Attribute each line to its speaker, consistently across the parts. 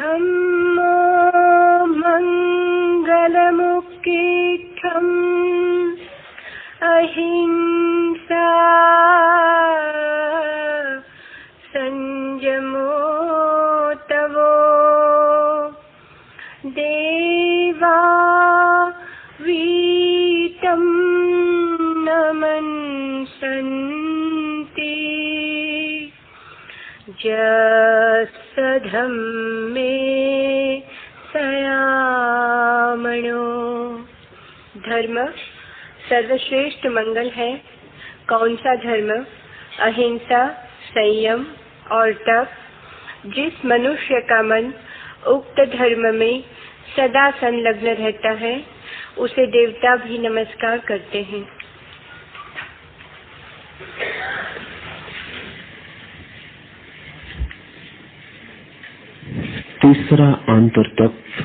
Speaker 1: धम्मो मंगलमुख्यम् अहिंसा संयमो तवो देवा वीतं नमन्सन्ति जसधम्मे सयामणो। धर्म सर्वश्रेष्ठ मंगल है। कौन सा धर्म? अहिंसा, संयम और तप। जिस मनुष्य का मन उक्त धर्म में सदा संलग्न रहता है उसे देवता भी नमस्कार करते हैं।
Speaker 2: तीसरा आंतर तत्व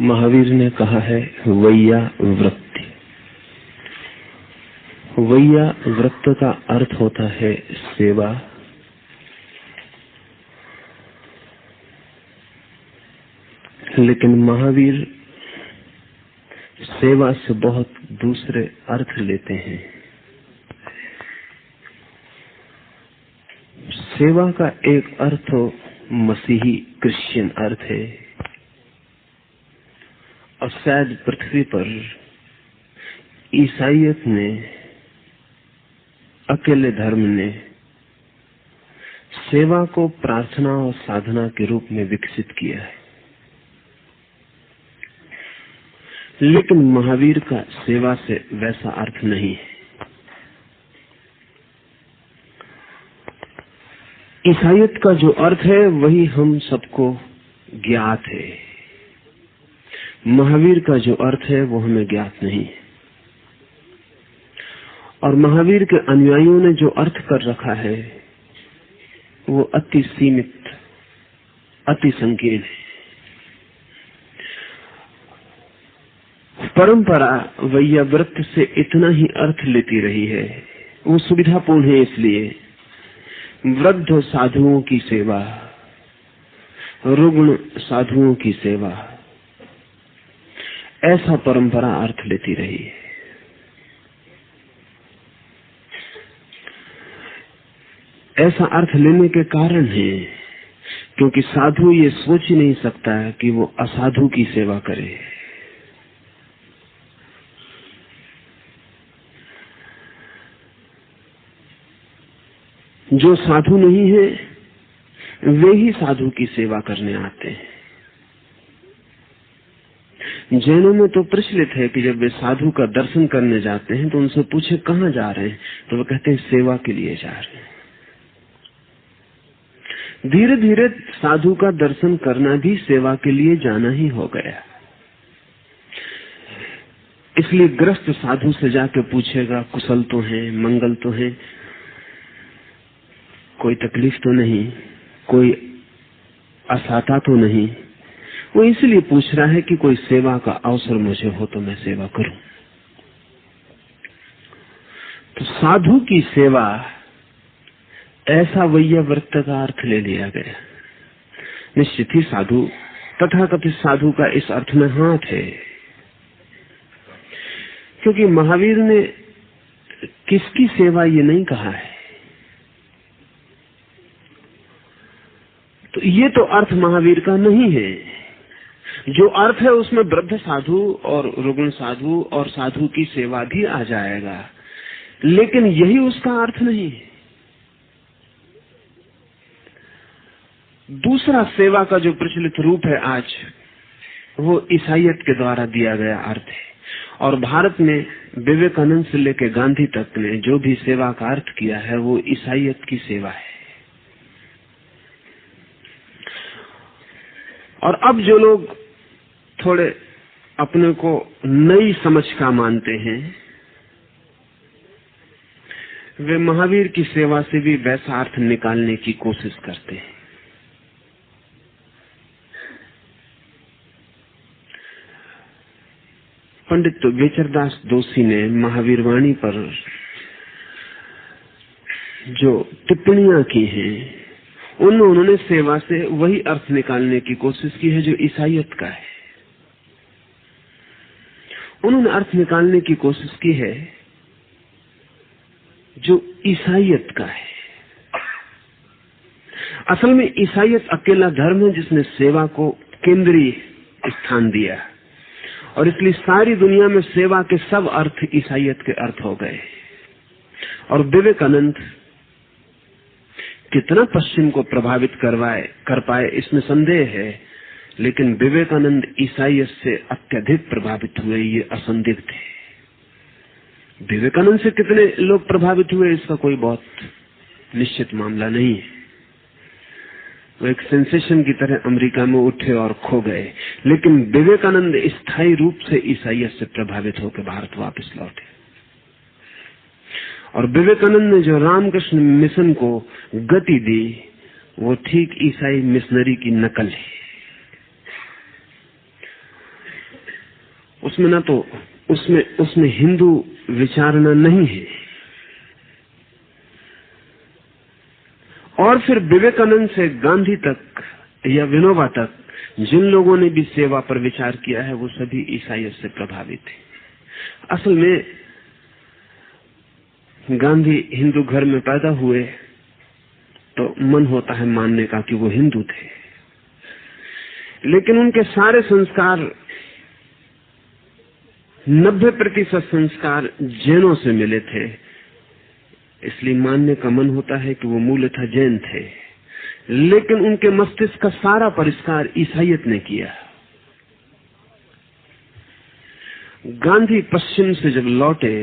Speaker 2: महावीर ने कहा है वैया वृत्ति। वैया वृत्त का अर्थ होता है सेवा। लेकिन महावीर सेवा से बहुत दूसरे अर्थ लेते हैं। सेवा का एक अर्थ मसीही क्रिश्चियन अर्थ है और शायद पृथ्वी पर ईसाईयत ने, अकेले धर्म ने सेवा को प्रार्थना और साधना के रूप में विकसित किया है। लेकिन महावीर का सेवा से वैसा अर्थ नहीं है। ईसाईयत का जो अर्थ है वही हम सबको ज्ञात है। महावीर का जो अर्थ है वो हमें ज्ञात नहीं है। और महावीर के अनुयायियों ने जो अर्थ कर रखा है वो अति सीमित, अति संकीर्ण है। परंपरा वैयावृत्त से इतना ही अर्थ लेती रही है। वो सुविधापूर्ण है, इसलिए वृद्ध साधुओं की सेवा, रुग्ण साधुओं की सेवा, ऐसा परंपरा अर्थ लेती रही है। ऐसा अर्थ लेने के कारण है क्योंकि साधु ये सोच ही नहीं सकता है कि वो असाधु की सेवा करे। जो साधु नहीं है वे ही साधु की सेवा करने आते हैं। जैनों में तो प्रचलित है कि जब वे साधु का दर्शन करने जाते हैं तो उनसे पूछे कहाँ जा रहे हैं, तो वे कहते हैं सेवा के लिए जा रहे हैं। धीरे धीरे साधु का दर्शन करना भी सेवा के लिए जाना ही हो गया। इसलिए ग्रस्त साधु से जाके पूछेगा कुशल तो है, मंगल तो है, कोई तकलीफ तो नहीं, कोई असाता तो नहीं। वो इसलिए पूछ रहा है कि कोई सेवा का अवसर मुझे हो तो मैं सेवा करूं। तो साधु की सेवा ऐसा वैयावृत्त का अर्थ ले लिया गया। निश्चित ही साधु, तथाकथित साधु का इस अर्थ में हाथ है, क्योंकि महावीर ने किसकी सेवा ये नहीं कहा है। तो ये तो अर्थ महावीर का नहीं है। जो अर्थ है उसमें वृद्ध साधु और रुग्ण साधु और साधु की सेवा भी आ जाएगा, लेकिन यही उसका अर्थ नहीं है। दूसरा सेवा का जो प्रचलित रूप है आज, वो ईसाईयत के द्वारा दिया गया अर्थ है। और भारत में विवेकानंद से लेकर गांधी तक ने जो भी सेवा का अर्थ किया है वो ईसाईयत की सेवा है। और अब जो लोग थोड़े अपने को नई समझ का मानते हैं, वे महावीर की सेवा से भी वैसा अर्थ निकालने की कोशिश करते हैं। पंडित विचरदास दोषी ने महावीर वाणी पर जो टिप्पणियां की हैं उन्होंने सेवा से वही अर्थ निकालने की कोशिश की है जो ईसाइयत का है। उन्होंने अर्थ निकालने की कोशिश की है जो ईसाइयत का है। असल में ईसाइयत अकेला धर्म है जिसने सेवा को केंद्रीय स्थान दिया, और इसलिए सारी दुनिया में सेवा के सब अर्थ ईसाइयत के अर्थ हो गए। और विवेकानंद कितना पश्चिम को प्रभावित कर पाए इसमें संदेह है, लेकिन विवेकानंद ईसाइयत से अत्यधिक प्रभावित हुए, ये असंदिग्ध है। विवेकानंद से कितने लोग प्रभावित हुए इसका कोई बहुत निश्चित मामला नहीं है। वो एक सेंसेशन की तरह अमेरिका में उठे और खो गए, लेकिन विवेकानंद स्थायी रूप से ईसाइयत से प्रभावित होकर भारत वापस लौटे। और विवेकानंद ने जो रामकृष्ण मिशन को गति दी वो ठीक ईसाई मिशनरी की नकल है। उसमें ना तो उसमें हिंदू विचारना नहीं है। और फिर विवेकानंद से गांधी तक या विनोबा तक जिन लोगों ने भी सेवा पर विचार किया है वो सभी ईसाइयत से प्रभावित है। असल में गांधी हिंदू घर में पैदा हुए तो मन होता है मानने का कि वो हिंदू थे, लेकिन उनके सारे संस्कार 90% संस्कार जैनों से मिले थे, इसलिए मानने का मन होता है कि वो मूलतः जैन थे। लेकिन उनके मस्तिष्क का सारा परिष्कार ईसाइयत ने किया। गांधी पश्चिम से जब लौटे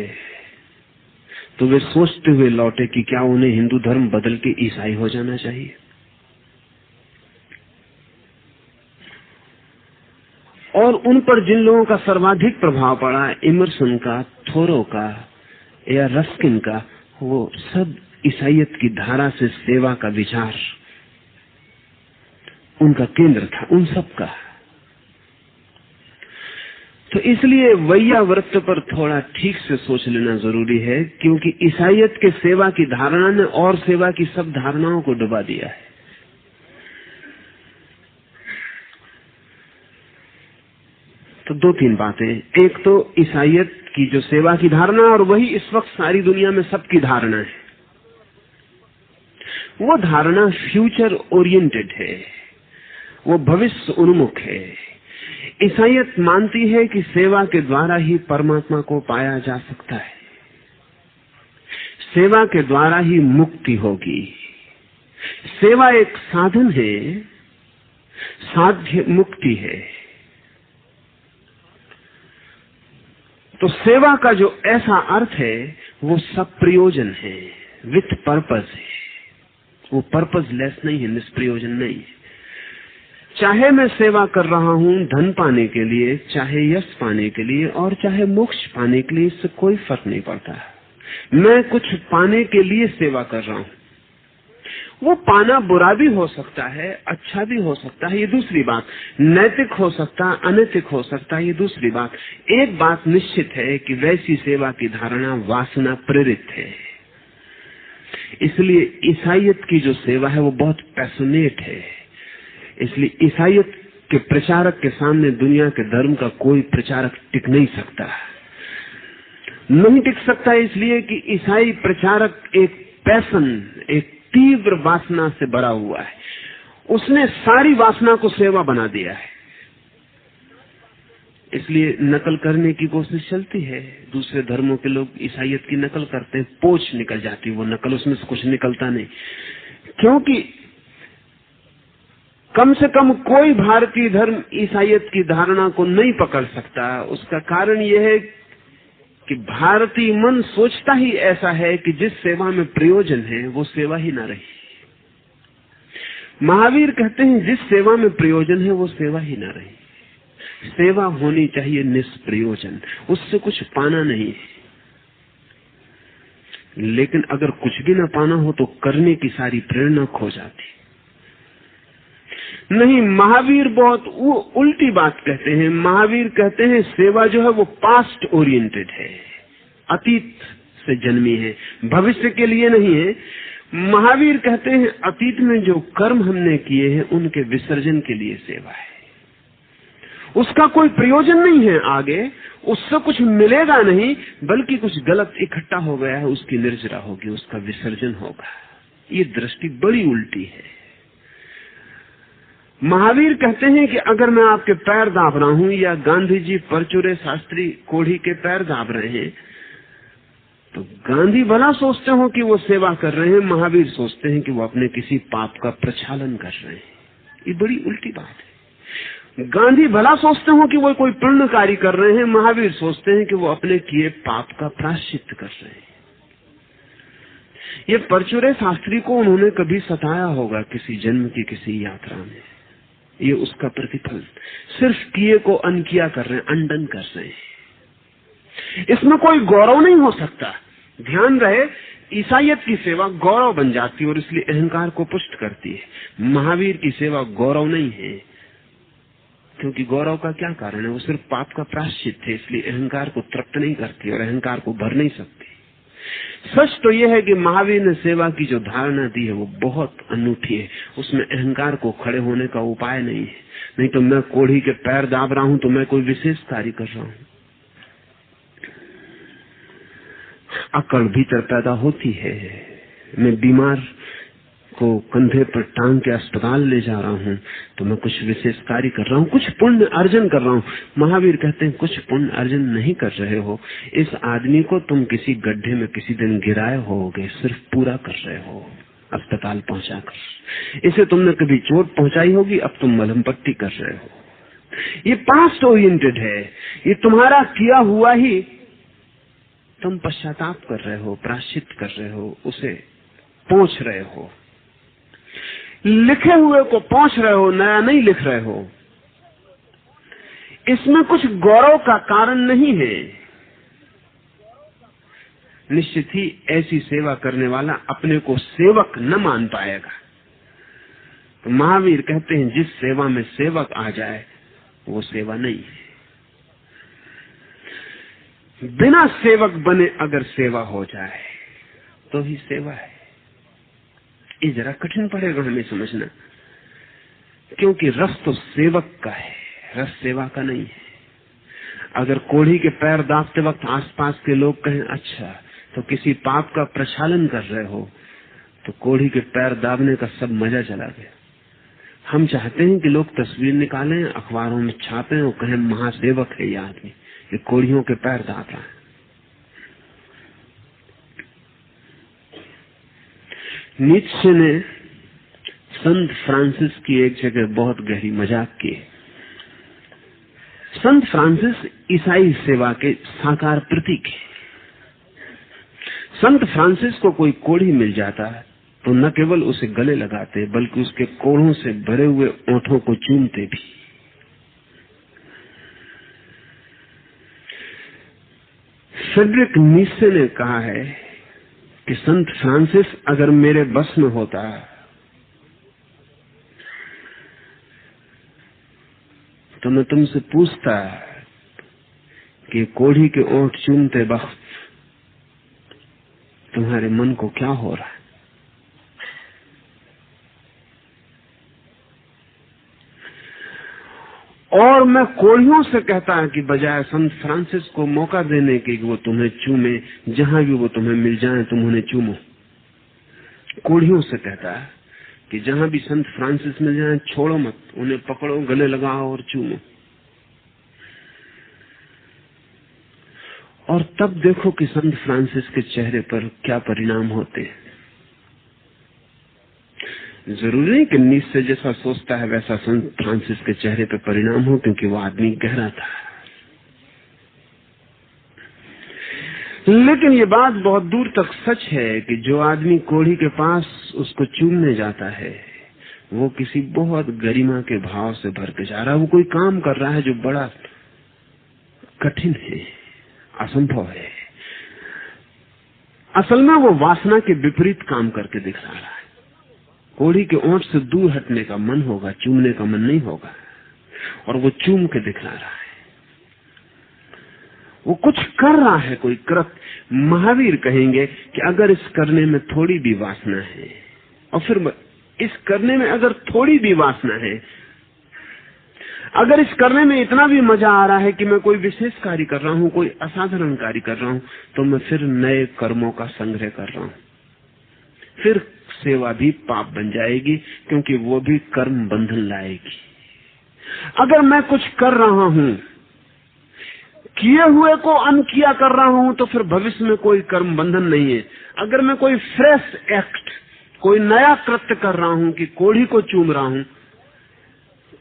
Speaker 2: तो वे सोचते हुए लौटे कि क्या उन्हें हिंदू धर्म बदल के ईसाई हो जाना चाहिए। और उन पर जिन लोगों का सर्वाधिक प्रभाव पड़ा, इमर्सन का, थोरो का या रस्किन का, वो सब ईसाइयत की धारा से सेवा का विचार उनका केंद्र था, उन सब का। तो इसलिए वैयावृत्त पर थोड़ा ठीक से सोच लेना जरूरी है, क्योंकि ईसाइयत के सेवा की धारणा ने और सेवा की सब धारणाओं को डुबा दिया है। तो 2-3 बातें। एक तो ईसाइयत की जो सेवा की धारणा, और वही इस वक्त सारी दुनिया में सबकी धारणा है, वो धारणा फ्यूचर ओरिएंटेड है, वो भविष्य उन्मुख है। ईसाइयत मानती है कि सेवा के द्वारा ही परमात्मा को पाया जा सकता है, सेवा के द्वारा ही मुक्ति होगी। सेवा एक साधन है, साध्य मुक्ति है। तो सेवा का जो ऐसा अर्थ है वो सब प्रयोजन है, विथ पर्पज है। वो पर्पज लेस नहीं है, निष्प्रयोजन नहीं है। चाहे मैं सेवा कर रहा हूं धन पाने के लिए, चाहे यश पाने के लिए, और चाहे मोक्ष पाने के लिए, इससे कोई फर्क नहीं पड़ता। मैं कुछ पाने के लिए सेवा कर रहा हूं। वो पाना बुरा भी हो सकता है, अच्छा भी हो सकता है, ये दूसरी बात। नैतिक हो सकता है, अनैतिक हो सकता है, ये दूसरी बात। एक बात निश्चित है कि वैसी सेवा की धारणा वासना प्रेरित है। इसलिए ईसाइयत की जो सेवा है वो बहुत पैशनेट है। इसलिए ईसाइयत के प्रचारक के सामने दुनिया के धर्म का कोई प्रचारक टिक नहीं सकता। नहीं टिक सकता इसलिए कि ईसाई प्रचारक एक पैशन, एक तीव्र वासना से भरा हुआ है। उसने सारी वासना को सेवा बना दिया है। इसलिए नकल करने की कोशिश चलती है। दूसरे धर्मों के लोग ईसाइयत की नकल करते हैं, पोच निकल जाती है वो नकल, उसमें से कुछ निकलता नहीं। क्योंकि कम से कम कोई भारतीय धर्म ईसाइयत की धारणा को नहीं पकड़ सकता। उसका कारण यह है कि भारतीय मन सोचता ही ऐसा है कि जिस सेवा में प्रयोजन है वो सेवा ही ना रही। महावीर कहते हैं जिस सेवा में प्रयोजन है वो सेवा ही ना रही। सेवा होनी चाहिए निष्प्रयोजन, उससे कुछ पाना नहीं है। लेकिन अगर कुछ भी ना पाना हो तो करने की सारी प्रेरणा खो जाती। नहीं, महावीर बहुत उल्टी बात कहते हैं। महावीर कहते हैं सेवा जो है वो पास्ट ओरिएंटेड है, अतीत से जन्मी है, भविष्य के लिए नहीं है। महावीर कहते हैं अतीत में जो कर्म हमने किए हैं उनके विसर्जन के लिए सेवा है। उसका कोई प्रयोजन नहीं है आगे, उससे कुछ मिलेगा नहीं, बल्कि कुछ गलत इकट्ठा हो गया है, उसकी निर्जरा होगी, उसका विसर्जन होगा। ये दृष्टि बड़ी उल्टी है। महावीर कहते हैं कि अगर मैं आपके पैर दाब रहा हूं या गांधी जी परचुरे शास्त्री कोढ़ी के पैर दाब रहे हैं, तो गांधी भला सोचते हो कि वो सेवा कर रहे हैं, महावीर सोचते हैं कि वो अपने किसी पाप का प्रक्षालन कर रहे हैं। ये बड़ी उल्टी बात है। गांधी भला सोचते हो कि वो कोई पुण्य कार्य कर रहे हैं, महावीर सोचते हैं कि वो अपने किए पाप का प्रायश्चित कर रहे हैं। ये परचुरे शास्त्री को उन्होंने कभी सताया होगा किसी जन्म की किसी यात्रा में, ये उसका प्रतिफल। सिर्फ किए को अनकिया कर रहे हैं, अंडन कर रहे हैं। इसमें कोई गौरव नहीं हो सकता। ध्यान रहे, ईसाइयत की सेवा गौरव बन जाती है और इसलिए अहंकार को पुष्ट करती है। महावीर की सेवा गौरव नहीं है, क्योंकि गौरव का क्या कारण है? वो सिर्फ पाप का प्रायश्चित है, इसलिए अहंकार को तृप्त नहीं करती और अहंकार को भर नहीं सकती। सच तो यह है कि महावीर ने सेवा की जो धारणा दी है वो बहुत अनूठी है। उसमें अहंकार को खड़े होने का उपाय नहीं है। नहीं तो मैं कोढ़ी के पैर दाब रहा हूं तो मैं कोई विशेष कार्य कर रहा हूं। अकड़ भीतर पैदा होती है। मैं बीमार को कंधे पर टांग के अस्पताल ले जा रहा हूं तो मैं कुछ विशेष कार्य कर रहा हूं, कुछ पुण्य अर्जन कर रहा हूं। महावीर कहते हैं कुछ पुण्य अर्जन नहीं कर रहे हो। इस आदमी को तुम किसी गड्ढे में किसी दिन गिराए होगे, सिर्फ पूरा कर रहे हो अस्पताल पहुंचाकर। इसे तुमने कभी चोट पहुंचाई होगी, अब तुम मलहम पट्टी कर रहे हो। ये पास्ट ओरिएंटेड है। ये तुम्हारा किया हुआ ही तुम पश्चाताप कर रहे हो, प्रायश्चित कर रहे हो, उसे पोंछ रहे हो। लिखे हुए को पोंछ रहे हो, नया नहीं लिख रहे हो। इसमें कुछ गौरव का कारण नहीं है। निश्चित ही ऐसी सेवा करने वाला अपने को सेवक न मान पाएगा। तो महावीर कहते हैं जिस सेवा में सेवक आ जाए वो सेवा नहीं है। बिना सेवक बने अगर सेवा हो जाए तो ही सेवा है। ये जरा कठिन पड़ेगा हमें समझना, क्योंकि रस तो सेवक का है, रस सेवा का नहीं है। अगर कोढ़ी के पैर दाबते वक्त आसपास के लोग कहें अच्छा तो किसी पाप का प्रक्षालन कर रहे हो, तो कोढ़ी के पैर दाबने का सब मजा चला गया। हम चाहते हैं कि लोग तस्वीर निकालें, अखबारों में छापें और कहें महासेवक है ये आदमी, ये कोढ़ियों के पैर दाब रहा है। नीत्शे ने संत फ्रांसिस की एक जगह बहुत गहरी मजाक की। संत फ्रांसिस ईसाई सेवा के साकार प्रतीक है। संत फ्रांसिस को कोई कोढ़ी मिल जाता है तो न केवल उसे गले लगाते बल्कि उसके कोढ़ों से भरे हुए ओंठों को चूमते भी। फ्रेडरिक नीत्शे ने कहा है कि संत फ्रांसिस अगर मेरे बस में होता तो मैं तुमसे पूछता कि कोढ़ी के ओंठ चूमते वक्त तुम्हारे मन को क्या हो रहा है। और मैं कोढ़ियों से कहता है कि बजाय संत फ्रांसिस को मौका देने के कि वो तुम्हें चूमे, जहां भी वो तुम्हें मिल जाए तुम उन्हें चूमो। कोढ़ियों से कहता है कि जहां भी संत फ्रांसिस मिल जाए छोड़ो मत, उन्हें पकड़ो, गले लगाओ और चूमो। और तब देखो कि संत फ्रांसिस के चेहरे पर क्या परिणाम होते हैं। जरूरी नहीं कि नीत्शे जैसा सोचता है वैसा संत फ्रांसिस के चेहरे पर परिणाम हो, क्योंकि वो आदमी गहरा था। लेकिन ये बात बहुत दूर तक सच है कि जो आदमी कोढ़ी के पास उसको चूमने जाता है वो किसी बहुत गरिमा के भाव से भर के जा रहा है। वो कोई काम कर रहा है जो बड़ा कठिन है, असंभव है। असल में वो वासना के विपरीत काम करके दिखा रहा है। कोढ़ी के ओंठ से दूर हटने का मन होगा, चूमने का मन नहीं होगा, और वो चूम के दिखला रहा है। वो कुछ कर रहा है, कोई कृत्य। महावीर कहेंगे कि अगर इस करने में थोड़ी भी वासना है, और फिर इस करने में अगर थोड़ी भी वासना है, अगर इस करने में इतना भी मजा आ रहा है कि मैं कोई विशेष कार्य कर रहा हूँ, कोई असाधारण कार्य कर रहा हूँ, तो मैं फिर नए कर्मों का संग्रह कर रहा हूँ। फिर सेवा भी पाप बन जाएगी, क्योंकि वो भी कर्म बंधन लाएगी। अगर मैं कुछ कर रहा हूँ, किए हुए को अनकिया कर रहा हूँ, तो फिर भविष्य में कोई कर्म बंधन नहीं है। अगर मैं कोई फ्रेश एक्ट, कोई नया कृत्य कर रहा हूँ कि कोढ़ी को चूम रहा हूँ,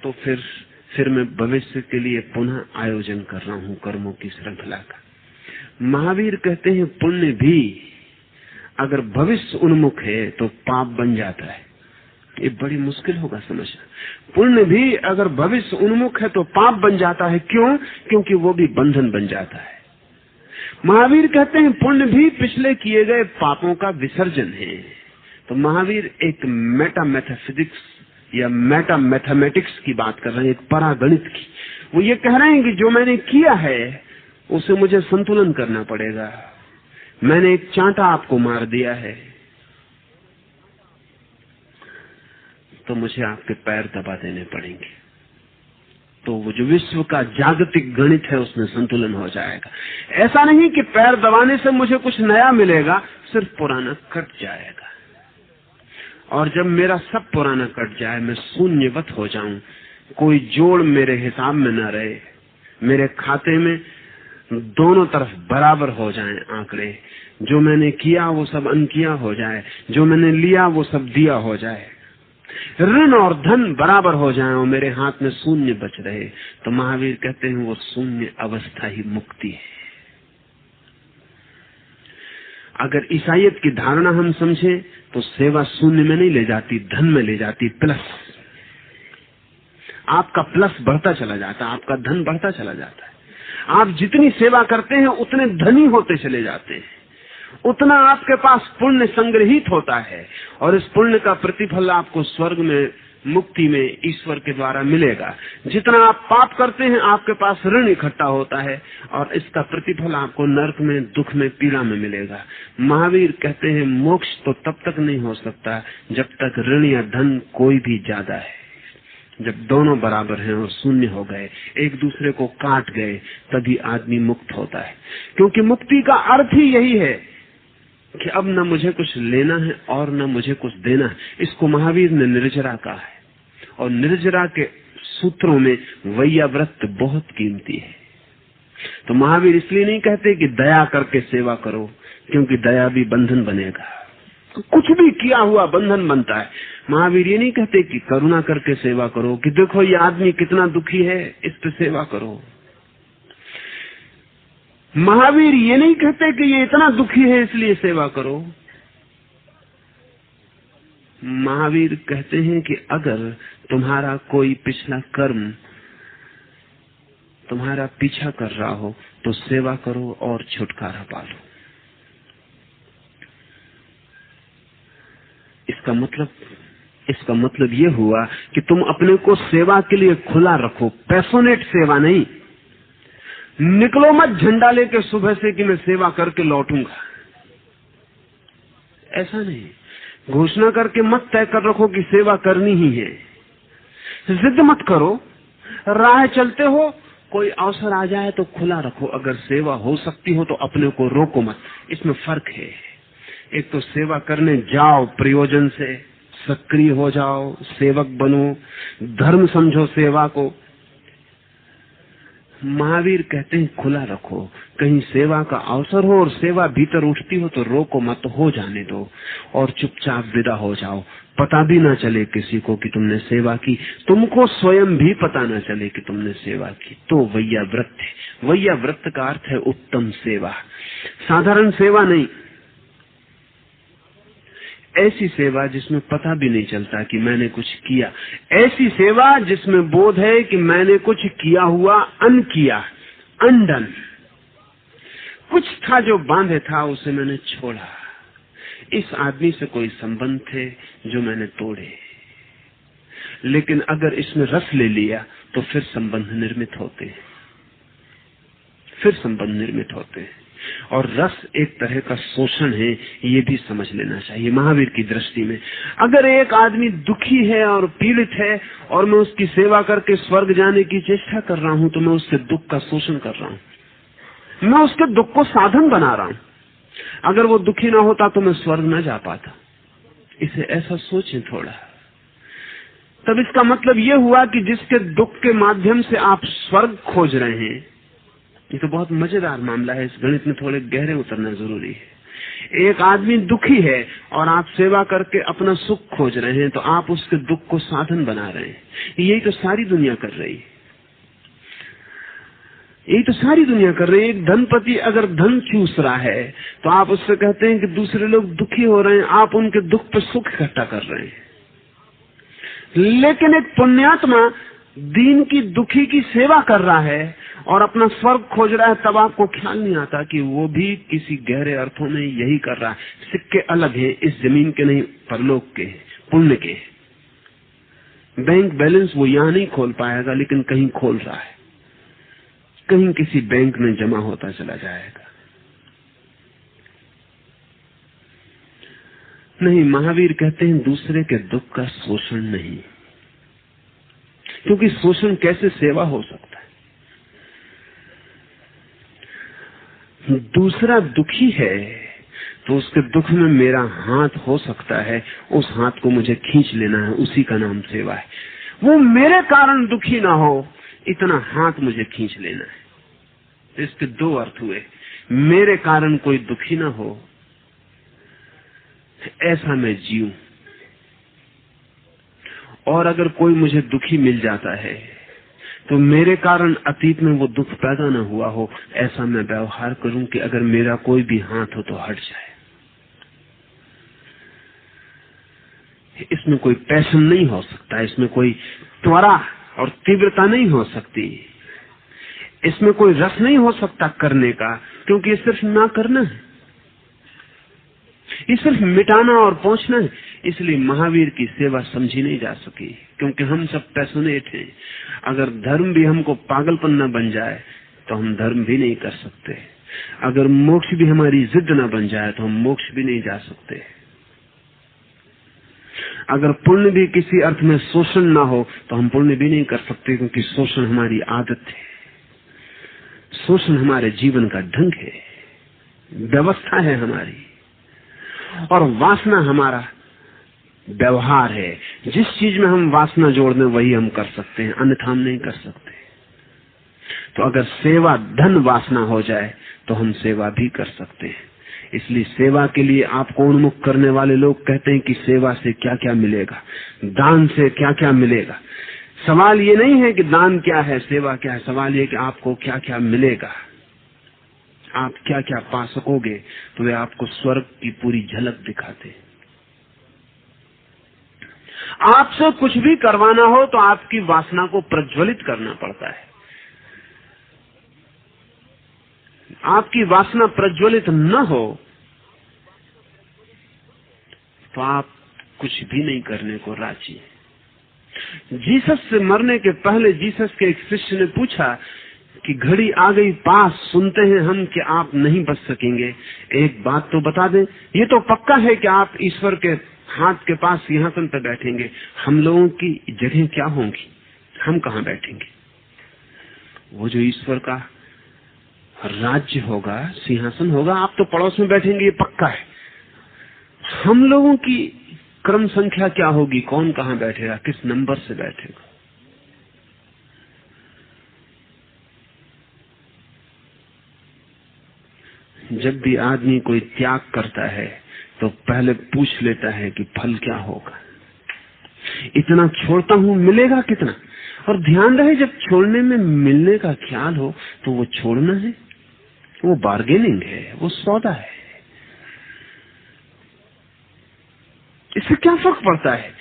Speaker 2: तो फिर मैं भविष्य के लिए पुनः आयोजन कर रहा हूँ कर्मों की श्रृंखला का। महावीर कहते हैं पुण्य भी अगर भविष्य उन्मुख है तो पाप बन जाता है। ये बड़ी मुश्किल होगा समझना। पुण्य भी अगर भविष्य उन्मुख है तो पाप बन जाता है। क्यों? क्योंकि वो भी बंधन बन जाता है। महावीर कहते हैं पुण्य भी पिछले किए गए पापों का विसर्जन है। तो महावीर एक मेटा मैथाफिजिक्स या मेटा मैथमेटिक्स की बात कर रहे हैं, एक परागणित की। वो ये कह रहे हैं कि जो मैंने किया है उसे मुझे संतुलन करना पड़ेगा। मैंने एक चांटा आपको मार दिया है, तो मुझे आपके पैर दबा देने पड़ेंगे। तो वो जो विश्व का जागतिक गणित है उसमें संतुलन हो जाएगा। ऐसा नहीं कि पैर दबाने से मुझे कुछ नया मिलेगा, सिर्फ पुराना कट जाएगा। और जब मेरा सब पुराना कट जाए, मैं शून्यवत हो जाऊं, कोई जोड़ मेरे हिसाब में न रहे, मेरे खाते में दोनों तरफ बराबर हो जाएं आंकड़े, जो मैंने किया वो सब अनकिया हो जाए, जो मैंने लिया वो सब दिया हो जाए, ऋण और धन बराबर हो जाए और मेरे हाथ में शून्य बच रहे, तो महावीर कहते हैं वो शून्य अवस्था ही मुक्ति है। अगर ईसाईयत की धारणा हम समझे तो सेवा शून्य में नहीं ले जाती, धन में ले जाती, प्लस। आपका प्लस बढ़ता चला जाता है, आपका धन बढ़ता चला जाता है। आप जितनी सेवा करते हैं उतने धनी होते चले जाते हैं, उतना आपके पास पुण्य संग्रहित होता है, और इस पुण्य का प्रतिफल आपको स्वर्ग में, मुक्ति में ईश्वर के द्वारा मिलेगा। जितना आप पाप करते हैं आपके पास ऋण इकट्ठा होता है, और इसका प्रतिफल आपको नरक में, दुख में, पीड़ा में मिलेगा। महावीर कहते हैं मोक्ष तो तब तक नहीं हो सकता जब तक ऋण या धन कोई भी ज्यादा है। जब दोनों बराबर हैं और शून्य हो गए, एक दूसरे को काट गए, तभी आदमी मुक्त होता है। क्योंकि मुक्ति का अर्थ ही यही है कि अब न मुझे कुछ लेना है और न मुझे कुछ देना है। इसको महावीर ने निर्जरा कहा है, और निर्जरा के सूत्रों में वैयाव्रत बहुत कीमती है। तो महावीर इसलिए नहीं कहते कि दया करके सेवा करो, क्योंकि दया भी बंधन बनेगा, कुछ भी किया हुआ बंधन बनता है। महावीर ये नहीं कहते कि करुणा करके सेवा करो, कि देखो ये आदमी कितना दुखी है, इस पे सेवा करो। महावीर ये नहीं कहते कि ये इतना दुखी है इसलिए सेवा करो। महावीर कहते हैं कि अगर तुम्हारा कोई पिछला कर्म तुम्हारा पीछा कर रहा हो तो सेवा करो और छुटकारा पालो। इसका मतलब ये हुआ कि तुम अपने को सेवा के लिए खुला रखो, पैशनेट सेवा नहीं। निकलो मत झंडा लेके सुबह से कि मैं सेवा करके लौटूंगा, ऐसा नहीं। घोषणा करके मत तय कर रखो कि सेवा करनी ही है। जिद मत करो, राह चलते हो, कोई अवसर आ जाए तो खुला रखो। अगर सेवा हो सकती हो तो अपने को रोको मत। इसमें फर्क है। एक तो सेवा करने जाओ, प्रयोजन से सक्रिय हो जाओ, सेवक बनो, धर्म समझो सेवा को। महावीर कहते हैं खुला रखो, कहीं सेवा का अवसर हो और सेवा भीतर उठती हो तो रोको मत, हो जाने दो और चुपचाप विदा हो जाओ। पता भी ना चले किसी को कि तुमने सेवा की, तुमको स्वयं भी पता ना चले कि तुमने सेवा की। तो वैयाव्रत है। वैयाव्रत का अर्थ है उत्तम सेवा, साधारण सेवा नहीं। ऐसी सेवा जिसमें पता भी नहीं चलता कि मैंने कुछ किया, ऐसी सेवा जिसमें बोध है कि मैंने कुछ किया हुआ अनकिया, अनडन। कुछ था जो बांधे था उसे मैंने छोड़ा। इस आदमी से कोई संबंध थे जो मैंने तोड़े, लेकिन अगर इसमें रस ले लिया तो फिर संबंध निर्मित होते हैं। फिर संबंध निर्मित होते हैं। और रस एक तरह का शोषण है, ये भी समझ लेना चाहिए महावीर की दृष्टि में। अगर एक आदमी दुखी है और पीड़ित है और मैं उसकी सेवा करके स्वर्ग जाने की चेष्टा कर रहा हूं, तो मैं उससे दुख का शोषण कर रहा हूं, मैं उसके दुख को साधन बना रहा हूं। अगर वो दुखी ना होता तो मैं स्वर्ग न जा पाता। इसे ऐसा सोचें थोड़ा। तब इसका मतलब ये हुआ कि जिसके दुख के माध्यम से आप स्वर्ग खोज रहे हैं, ये तो बहुत मजेदार मामला है, इस गणित में थोड़े गहरे उतरना जरूरी है। एक आदमी दुखी है और आप सेवा करके अपना सुख खोज रहे हैं, तो आप उसके दुख को साधन बना रहे हैं। यही तो सारी दुनिया कर रही है, यही तो सारी दुनिया कर रही है। एक धनपति अगर धन चूस रहा है तो आप उससे कहते हैं कि दूसरे लोग दुखी हो रहे हैं, आप उनके दुख पर सुख इकट्ठा कर रहे हैं। लेकिन एक पुण्यात्मा दीन की दुखी की सेवा कर रहा है और अपना स्वर्ग खोज रहा है, तब आपको ख्याल नहीं आता कि वो भी किसी गहरे अर्थों में यही कर रहा है। सिक्के अलग हैं, इस जमीन के नहीं, परलोक के, पुण्य के। बैंक बैलेंस वो यहां नहीं खोल पाएगा, लेकिन कहीं खोल रहा है, कहीं किसी बैंक में जमा होता चला जाएगा। नहीं, महावीर कहते हैं दूसरे के दुख का शोषण नहीं, क्योंकि शोषण कैसे सेवा हो सकता है। दूसरा दुखी है तो उसके दुख में मेरा हाथ हो सकता है, उस हाथ को मुझे खींच लेना है, उसी का नाम सेवा है। वो मेरे कारण दुखी ना हो, इतना हाथ मुझे खींच लेना है। इसके दो अर्थ हुए। मेरे कारण कोई दुखी ना हो, ऐसा मैं जीऊं। और अगर कोई मुझे दुखी मिल जाता है तो मेरे कारण अतीत में वो दुख पैदा न हुआ हो, ऐसा मैं व्यवहार करूं कि अगर मेरा कोई भी हाथ हो तो हट जाए। इसमें कोई पैशन नहीं हो सकता, इसमें कोई त्वरा और तीव्रता नहीं हो सकती, इसमें कोई रस नहीं हो सकता करने का, क्योंकि ये सिर्फ ना करना है, ये सिर्फ मिटाना और पहुंचना है। इसलिए महावीर की सेवा समझी नहीं जा सकी, क्योंकि हम सब पैशनेट हैं। अगर धर्म भी हमको पागलपन न बन जाए तो हम धर्म भी नहीं कर सकते। अगर मोक्ष भी हमारी जिद न बन जाए तो हम मोक्ष भी नहीं जा सकते। अगर पुण्य भी किसी अर्थ में शोषण ना हो तो हम पुण्य भी नहीं कर सकते, क्योंकि शोषण हमारी आदत है, शोषण हमारे जीवन का ढंग है, व्यवस्था है हमारी, और वासना हमारा व्यवहार है। जिस चीज में हम वासना जोड़ दें वही हम कर सकते हैं, अन्यथा हम नहीं कर सकते। तो अगर सेवा धन वासना हो जाए तो हम सेवा भी कर सकते हैं। इसलिए सेवा के लिए आपको उन्मुख करने वाले लोग कहते हैं कि सेवा से क्या क्या मिलेगा, दान से क्या क्या मिलेगा। सवाल ये नहीं है कि दान क्या है, सेवा क्या है, सवाल ये कि आपको क्या क्या मिलेगा, आप क्या क्या पा सकोगे। तो वे आपको स्वर्ग की पूरी झलक दिखाते हैं। आपसे कुछ भी करवाना हो तो आपकी वासना को प्रज्वलित करना पड़ता है। आपकी वासना प्रज्वलित न हो तो आप कुछ भी नहीं करने को राजी। जीसस से मरने के पहले जीसस के एक शिष्य ने पूछा कि घड़ी आ गई पास, सुनते हैं हम कि आप नहीं बच सकेंगे, एक बात तो बता दें, ये तो पक्का है कि आप ईश्वर के हाथ के पास सिंहासन पर बैठेंगे, हम लोगों की जगह क्या होंगी, हम कहाँ बैठेंगे। वो जो ईश्वर का राज्य होगा, सिंहासन होगा, आप तो पड़ोस में बैठेंगे, ये पक्का है। हम लोगों की क्रम संख्या क्या होगी, कौन कहाँ बैठेगा, किस नंबर से बैठेगा। जब भी आदमी कोई त्याग करता है तो पहले पूछ लेता है कि फल क्या होगा। इतना छोड़ता हूं, मिलेगा कितना। और ध्यान रहे, जब छोड़ने में मिलने का ख्याल हो तो वो छोड़ना है, वो बार्गेनिंग है, वो सौदा है। इससे क्या फर्क पड़ता है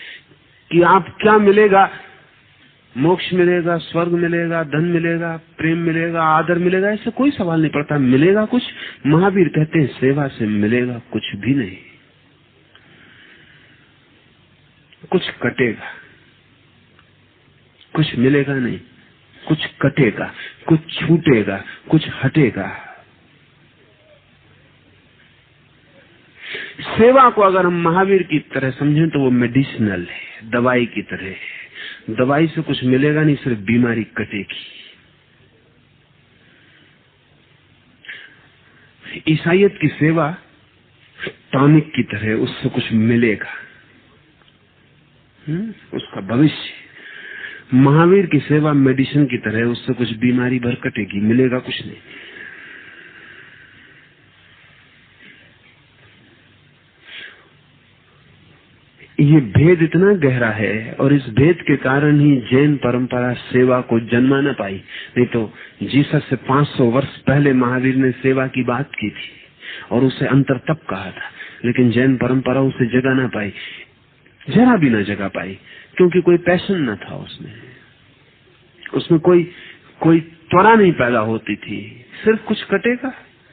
Speaker 2: कि आप क्या मिलेगा, मोक्ष मिलेगा, स्वर्ग मिलेगा, धन मिलेगा, प्रेम मिलेगा, आदर मिलेगा, ऐसा कोई सवाल नहीं पड़ता। मिलेगा कुछ? महावीर कहते हैं सेवा से मिलेगा कुछ भी नहीं, कुछ कटेगा, कुछ मिलेगा नहीं, कुछ कटेगा, कुछ छूटेगा, कुछ हटेगा। सेवा को अगर हम महावीर की तरह समझें तो वो मेडिसिनल है, दवाई की तरह है। दवाई से कुछ मिलेगा नहीं, सिर्फ बीमारी कटेगी। ईसाइयत की सेवा टॉनिक की तरह, उससे कुछ मिलेगा, उसका भविष्य। महावीर की सेवा मेडिसिन की तरह, उससे कुछ बीमारी भर कटेगी, मिलेगा कुछ नहीं। ये भेद इतना गहरा है और इस भेद के कारण ही जैन परंपरा सेवा को जन्मा न पाई। नहीं तो जीसस से 500 वर्ष पहले महावीर ने सेवा की बात की थी और उसे अंतर तप कहा था, लेकिन जैन परंपरा उसे जगा ना पाई, जरा भी ना जगा पाई, क्योंकि कोई पैशन न था उसमें कोई त्वरा नहीं पैदा होती थी। सिर्फ कुछ कटेगा,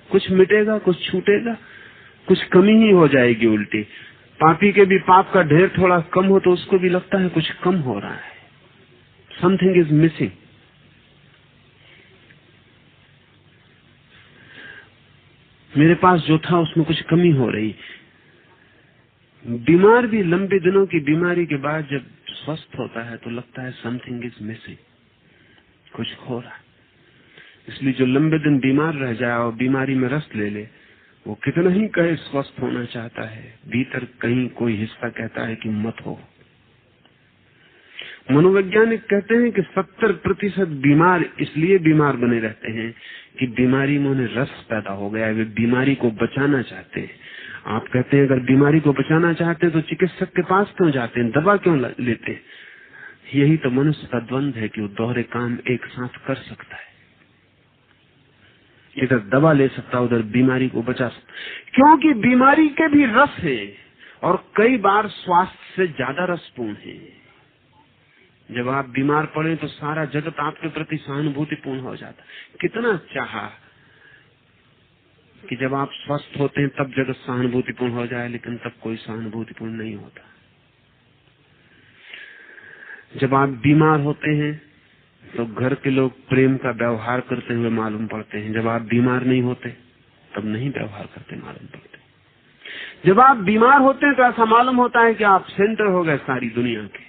Speaker 2: कुछ मिटेगा, कुछ छूटेगा, कुछ कमी ही हो जाएगी उल्टी। पापी के भी पाप का ढेर थोड़ा कम हो तो उसको भी लगता है कुछ कम हो रहा है, समथिंग इज मिसिंग। मेरे पास जो था उसमें कुछ कमी हो रही। बीमार भी लंबे दिनों की बीमारी के बाद जब स्वस्थ होता है तो लगता है समथिंग इज मिसिंग, कुछ हो रहा है। इसलिए जो लंबे दिन बीमार रह जाए और बीमारी में रस ले ले, वो कितना ही कहे स्वस्थ होना चाहता है, भीतर कहीं कोई हिस्सा कहता है कि मत हो। मनोवैज्ञानिक कहते हैं कि 70% बीमार इसलिए बीमार बने रहते हैं कि बीमारी में उन्हें रस पैदा हो गया है, वे बीमारी को बचाना चाहते हैं। आप कहते हैं अगर बीमारी को बचाना चाहते हैं तो चिकित्सक के पास क्यों जाते हैं, दवा क्यों लेते हैं? यही तो मनुष्य का द्वंद्व है कि वो दोहरे काम एक साथ कर सकता है, इधर दवा ले सकता, उधर बीमारी को बचा सकता, क्योंकि बीमारी के भी रस है और कई बार स्वास्थ्य से ज्यादा रसपूर्ण है। जब आप बीमार पड़े तो सारा जगत आपके प्रति सहानुभूतिपूर्ण हो जाता। कितना चाहा कि जब आप स्वस्थ होते हैं तब जगत सहानुभूतिपूर्ण हो जाए, लेकिन तब कोई सहानुभूतिपूर्ण नहीं होता। जब आप बीमार होते हैं तो घर के लोग प्रेम का व्यवहार करते हुए मालूम पड़ते हैं, जब आप बीमार नहीं होते तब नहीं व्यवहार करते मालूम पड़ते। जब आप बीमार होते हैं तो ऐसा मालूम होता है कि आप सेंटर हो गए सारी दुनिया के,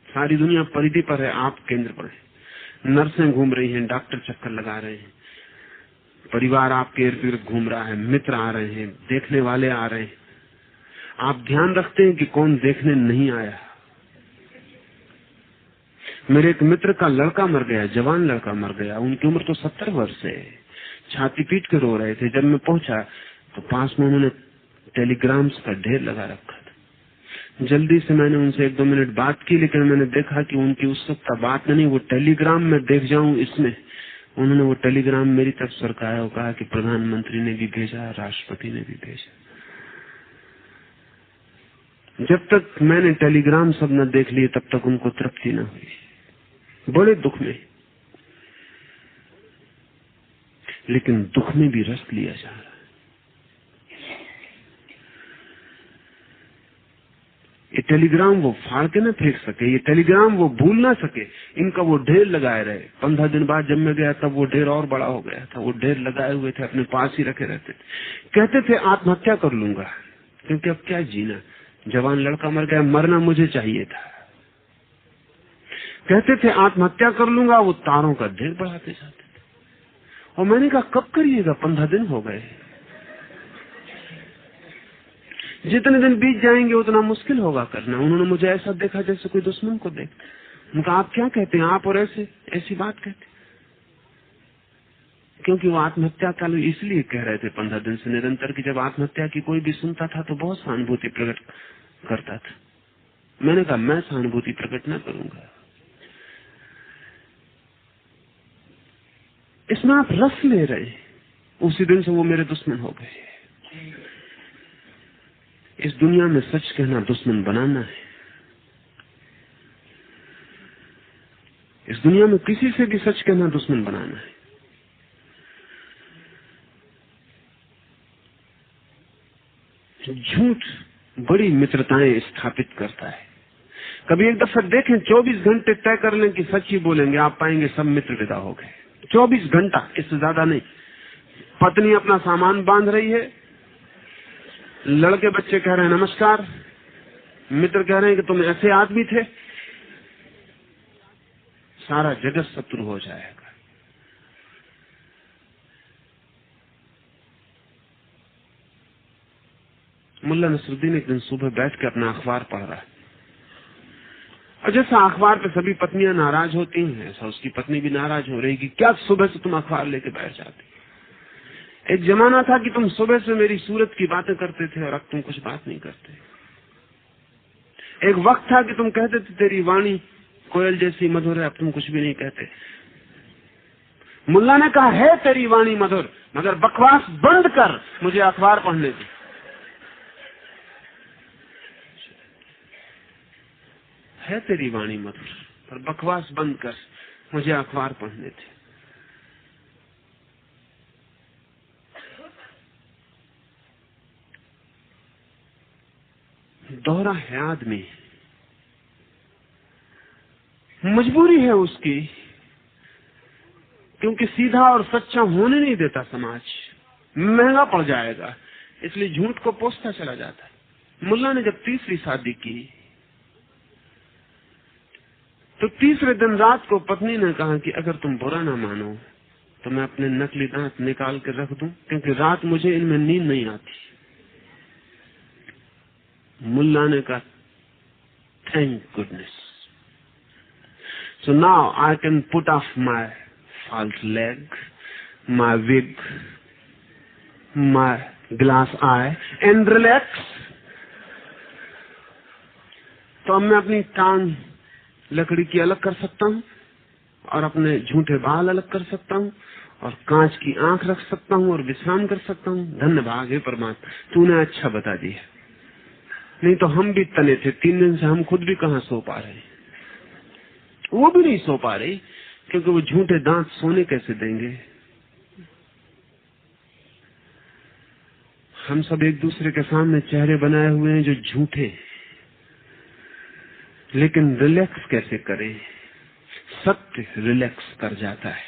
Speaker 2: सारी दुनिया परिधि पर है, आप केंद्र पर है। नर्सें घूम रही हैं, डॉक्टर चक्कर लगा रहे हैं, परिवार आपके इर्द गिर्द घूम रहा है, मित्र आ रहे हैं, देखने वाले आ रहे हैं। आप ध्यान रखते हैं कि कौन देखने नहीं आया। मेरे एक मित्र का लड़का मर गया, जवान लड़का मर गया, उनकी उम्र तो 70 वर्ष है। छाती पीट के रो रहे थे। जब मैं पहुंचा तो पास में उन्होंने टेलीग्राम्स का ढेर लगा रखा था। जल्दी से मैंने उनसे 1-2 मिनट बात की, लेकिन मैंने देखा कि उनकी उत्सुकता बात में नहीं, वो टेलीग्राम में देख जाऊं इसमें। उन्होंने वो टेलीग्राम मेरी तरफ सरकाया और कहा कि प्रधानमंत्री ने भी भेजा, राष्ट्रपति ने भी भेजा। जब तक मैंने टेलीग्राम सब न देख लिए तब तक उनको तृप्ति न हुई, बड़े दुख में। लेकिन दुख में भी रस लिया जा रहा है। ये टेलीग्राम वो फाड़ के न फेंक सके, ये टेलीग्राम वो भूल ना सके, इनका वो ढेर लगाए रहे। 15 दिन बाद जब मैं गया तब वो ढेर और बड़ा हो गया था। वो ढेर लगाए हुए थे, अपने पास ही रखे रहते थे। कहते थे आत्महत्या कर लूंगा, क्योंकि अब क्या जीना, जवान लड़का मर गया, मरना मुझे चाहिए था। कहते थे आत्महत्या कर लूंगा, वो तारों का ढेर बढ़ाते जाते थे। और मैंने कहा कब करिएगा, 15 दिन हो गए। जितने दिन बीत जाएंगे उतना मुश्किल होगा करना। उन्होंने मुझे ऐसा देखा जैसे कोई दुश्मन को देखता। उनका आप क्या कहते हैं, आप और ऐसी बात कहते, क्योंकि वो आत्महत्या का इसलिए कह रहे थे 15 दिन से निरंतर कि जब आत्महत्या की कोई भी सुनता था तो बहुत सहानुभूति प्रकट करता था। मैंने कहा मैं सहानुभूति प्रकट न करूंगा। इसमें आप रस ले रहे। उसी दिन से वो मेरे दुश्मन हो गए। इस दुनिया में सच कहना दुश्मन बनाना है। इस दुनिया में किसी से भी सच कहना दुश्मन बनाना है। झूठ बड़ी मित्रताएं स्थापित करता है। कभी एक दफा देखें, 24 घंटे तय कर लें कि सच ही बोलेंगे, आप पाएंगे सब मित्र विदा हो गए। 24 घंटा, इससे ज्यादा नहीं। पत्नी अपना सामान बांध रही है, लड़के बच्चे कह रहे हैं नमस्कार, मित्र कह रहे हैं कि तुम ऐसे आदमी थे, सारा जगत शत्रु हो जाएगा। मुल्ला नसरुद्दीन एक दिन सुबह बैठ के अपना अखबार पढ़ रहा है, और जैसा अखबार पे सभी पत्नियां नाराज होती हैं, ऐसा उसकी पत्नी भी नाराज हो रही कि क्या सुबह से तुम अखबार लेके बैठ जाती। एक जमाना था कि तुम सुबह से मेरी सूरत की बातें करते थे और अब तुम कुछ बात नहीं करते। एक वक्त था कि तुम कहते थे तेरी वाणी कोयल जैसी मधुर है, अब तुम कुछ भी नहीं कहते। मुल्ला ने कहा है तेरी वाणी मधुर, मगर बकवास बंद कर, मुझे अखबार पढ़ने दे। है तेरी वाणी मधुर, पर बकवास बंद कर, मुझे अखबार पढ़ने थे। दोहरा है आदमी, मजबूरी है उसकी, क्योंकि सीधा और सच्चा होने नहीं देता समाज, महंगा पड़ जाएगा, इसलिए झूठ को पोसता चला जाता है। मुल्ला ने जब तीसरी शादी की तो तीसरे दिन रात को पत्नी ने कहा कि अगर तुम बुरा ना मानो तो मैं अपने नकली दांत निकाल के रख दूं, क्योंकि रात मुझे इनमें नींद नहीं आती। मुल्ला ने कहा thank goodness, so now I can put off my false leg, my wig, my glass eye and relax. तो अब मैं अपनी टांग लकड़ी की अलग कर सकता हूँ और अपने झूठे बाल अलग कर सकता हूँ और कांच की आंख रख सकता हूँ और विश्राम कर सकता हूँ। धन्यवाद हे परमात्मा, तूने अच्छा बता दिया, नहीं तो हम भी तने थे। 3 दिन से हम खुद भी कहाँ सो पा रहे, वो भी नहीं सो पा रही, क्योंकि वो झूठे दांत सोने कैसे देंगे। हम सब एक दूसरे के सामने चेहरे बनाए हुए हैं जो झूठे, लेकिन रिलैक्स कैसे करें। सत्य रिलैक्स कर जाता है,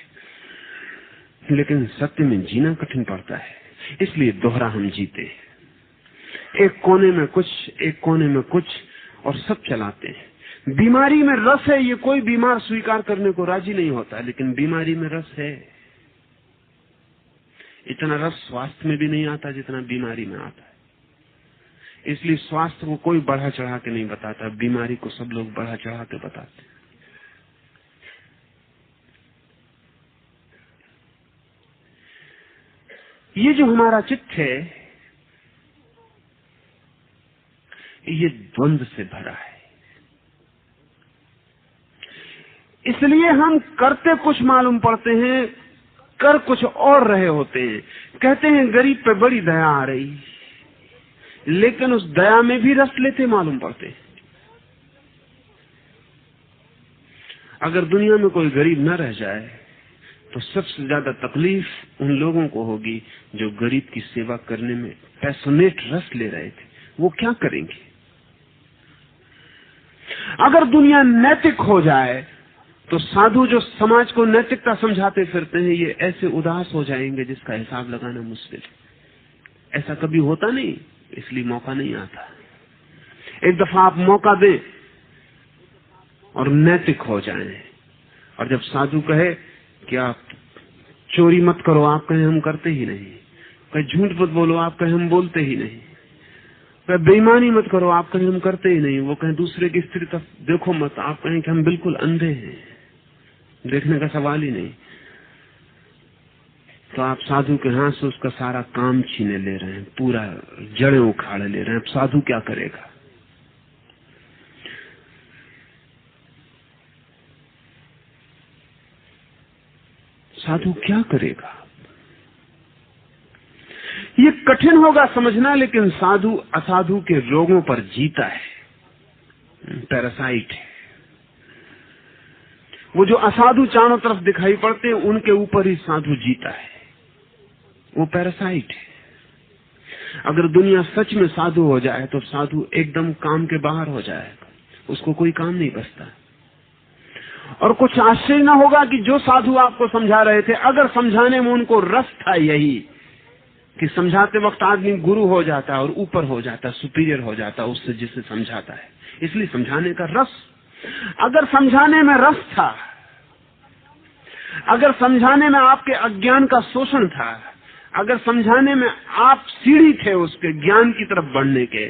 Speaker 2: लेकिन सत्य में जीना कठिन पड़ता है, इसलिए दोहरा हम जीते। एक कोने में कुछ, एक कोने में कुछ, और सब चलाते हैं। बीमारी में रस है, ये कोई बीमार स्वीकार करने को राजी नहीं होता, लेकिन बीमारी में रस है। इतना रस स्वास्थ्य में भी नहीं आता जितना बीमारी में आता है। इसलिए स्वास्थ्य को कोई बढ़ा चढ़ा के नहीं बताता, बीमारी को सब लोग बढ़ा चढ़ा के बताते। ये जो हमारा चित्त है, ये द्वंद्व से भरा है। इसलिए हम करते कुछ मालूम पड़ते हैं, कर कुछ और रहे होते हैं। कहते हैं गरीब पे बड़ी दया आ रही, लेकिन उस दया में भी रस लेते मालूम पड़ते हैं। अगर दुनिया में कोई गरीब न रह जाए तो सबसे ज्यादा तकलीफ उन लोगों को होगी जो गरीब की सेवा करने में पैशनेट रस ले रहे थे। वो क्या करेंगे? अगर दुनिया नैतिक हो जाए तो साधु जो समाज को नैतिकता समझाते फिरते हैं, ये ऐसे उदास हो जाएंगे जिसका हिसाब लगाना मुश्किल है। ऐसा कभी होता नहीं, इसलिए मौका नहीं आता। एक दफा आप मौका दें और नैतिक हो जाएं, और जब साधु कहे कि आप चोरी मत करो, आप कहें हम करते ही नहीं, कहे झूठ मत बोलो, आप कहें हम बोलते ही नहीं, कहे बेईमानी मत करो, आप कहें हम करते ही नहीं, वो कहें दूसरे की स्त्री तरफ देखो मत, आप कहें कि हम बिल्कुल अंधे हैं, देखने का सवाल ही नहीं, तो आप साधु के हाथ से उसका सारा काम छीने ले रहे हैं, पूरा जड़ें उखाड़े ले रहे हैं। अब साधु क्या करेगा? साधु क्या करेगा? ये कठिन होगा समझना, लेकिन साधु असाधु के रोगों पर जीता है, पैरासाइट है। वो जो असाधु चारों तरफ दिखाई पड़ते हैं, उनके ऊपर ही साधु जीता है, वो पैरासाइट है। अगर दुनिया सच में साधु हो जाए तो साधु एकदम काम के बाहर हो जाएगा, उसको कोई काम नहीं बचता। और कुछ आश्चर्य न होगा कि जो साधु आपको समझा रहे थे, अगर समझाने में उनको रस था यही कि समझाते वक्त आदमी गुरु हो जाता है और ऊपर हो जाता है, सुपीरियर हो जाता है उससे जिसे समझाता है, इसलिए समझाने का रस। अगर समझाने में रस था, अगर समझाने में आपके अज्ञान का शोषण था, अगर समझाने में आप सीढ़ी थे उसके ज्ञान की तरफ बढ़ने के,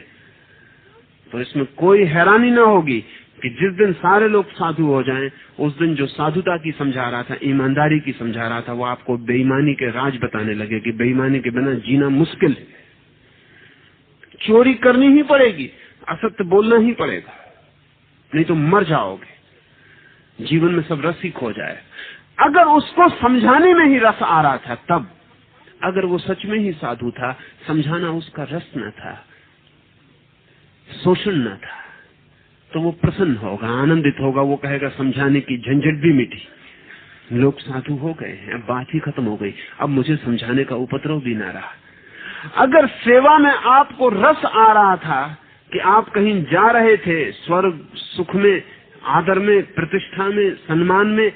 Speaker 2: तो इसमें कोई हैरानी न होगी कि जिस दिन सारे लोग साधु हो जाएं, उस दिन जो साधुता की समझा रहा था, ईमानदारी की समझा रहा था, वो आपको बेईमानी के राज बताने लगे कि बेईमानी के बिना जीना मुश्किल है, चोरी करनी ही पड़ेगी, असत्य बोलना ही पड़ेगा, नहीं तो मर जाओगे, जीवन में सब रस ही खो जाए। अगर उसको समझाने में ही रस आ रहा था तब, अगर वो सच में ही साधु था, समझाना उसका रस न था, शोषण न था, तो वो प्रसन्न होगा, आनंदित होगा, वो कहेगा समझाने की झंझट भी मिटी, लोग साधु हो गए हैं, अब बात ही खत्म हो गई, अब मुझे समझाने का उपद्रव भी ना रहा। अगर सेवा में आपको रस आ रहा था कि आप कहीं जा रहे थे स्वर्ग सुख में, आदर में, प्रतिष्ठा में, सम्मान में,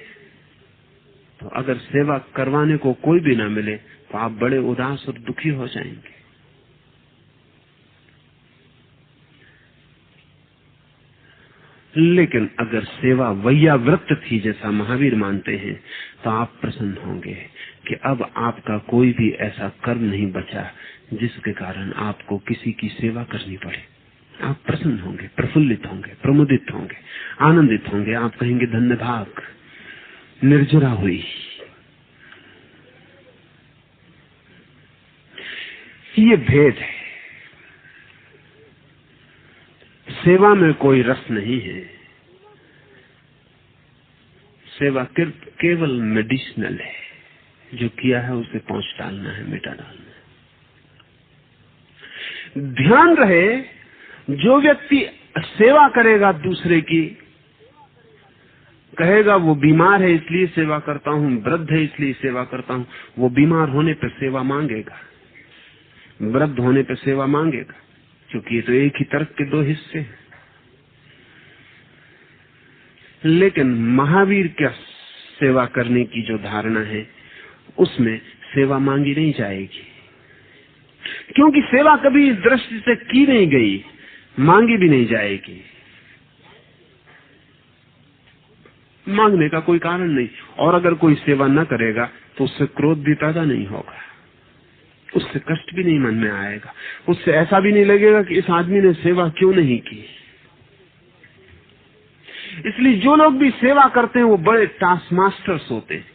Speaker 2: तो अगर सेवा करवाने को कोई भी ना मिले तो आप बड़े उदास और दुखी हो जाएंगे। लेकिन अगर सेवा वैयावृत्त थी, जैसा महावीर मानते हैं, तो आप प्रसन्न होंगे कि अब आपका कोई भी ऐसा कर्म नहीं बचा जिसके कारण आपको किसी की सेवा करनी पड़े। आप प्रसन्न होंगे, प्रफुल्लित होंगे, प्रमुदित होंगे, आनंदित होंगे। आप कहेंगे धन्य भाग, निर्जरा हुई। ये भेद है। सेवा में कोई रस नहीं है, सेवा केवल मेडिसिनल है, जो किया है उसे पहुंच डालना है, मिटा डालना है। ध्यान रहे, जो व्यक्ति सेवा करेगा दूसरे की, कहेगा वो बीमार है इसलिए सेवा करता हूं, वृद्ध है इसलिए सेवा करता हूं, वो बीमार होने पर सेवा मांगेगा, वृद्ध होने पर सेवा मांगेगा, क्योंकि ये तो एक ही तर्क के दो हिस्से हैं। लेकिन महावीर क्या सेवा करने की जो धारणा है, उसमें सेवा मांगी नहीं जाएगी, क्योंकि सेवा कभी इस दृष्टि से की नहीं गई, मांगी भी नहीं जाएगी। मांगने का कोई कारण नहीं, और अगर कोई सेवा न करेगा तो उससे क्रोध भी पैदा नहीं होगा, उससे कष्ट भी नहीं मन में आएगा, उससे ऐसा भी नहीं लगेगा कि इस आदमी ने सेवा क्यों नहीं की। इसलिए जो लोग भी सेवा करते हैं वो बड़े टास्क मास्टर्स होते हैं।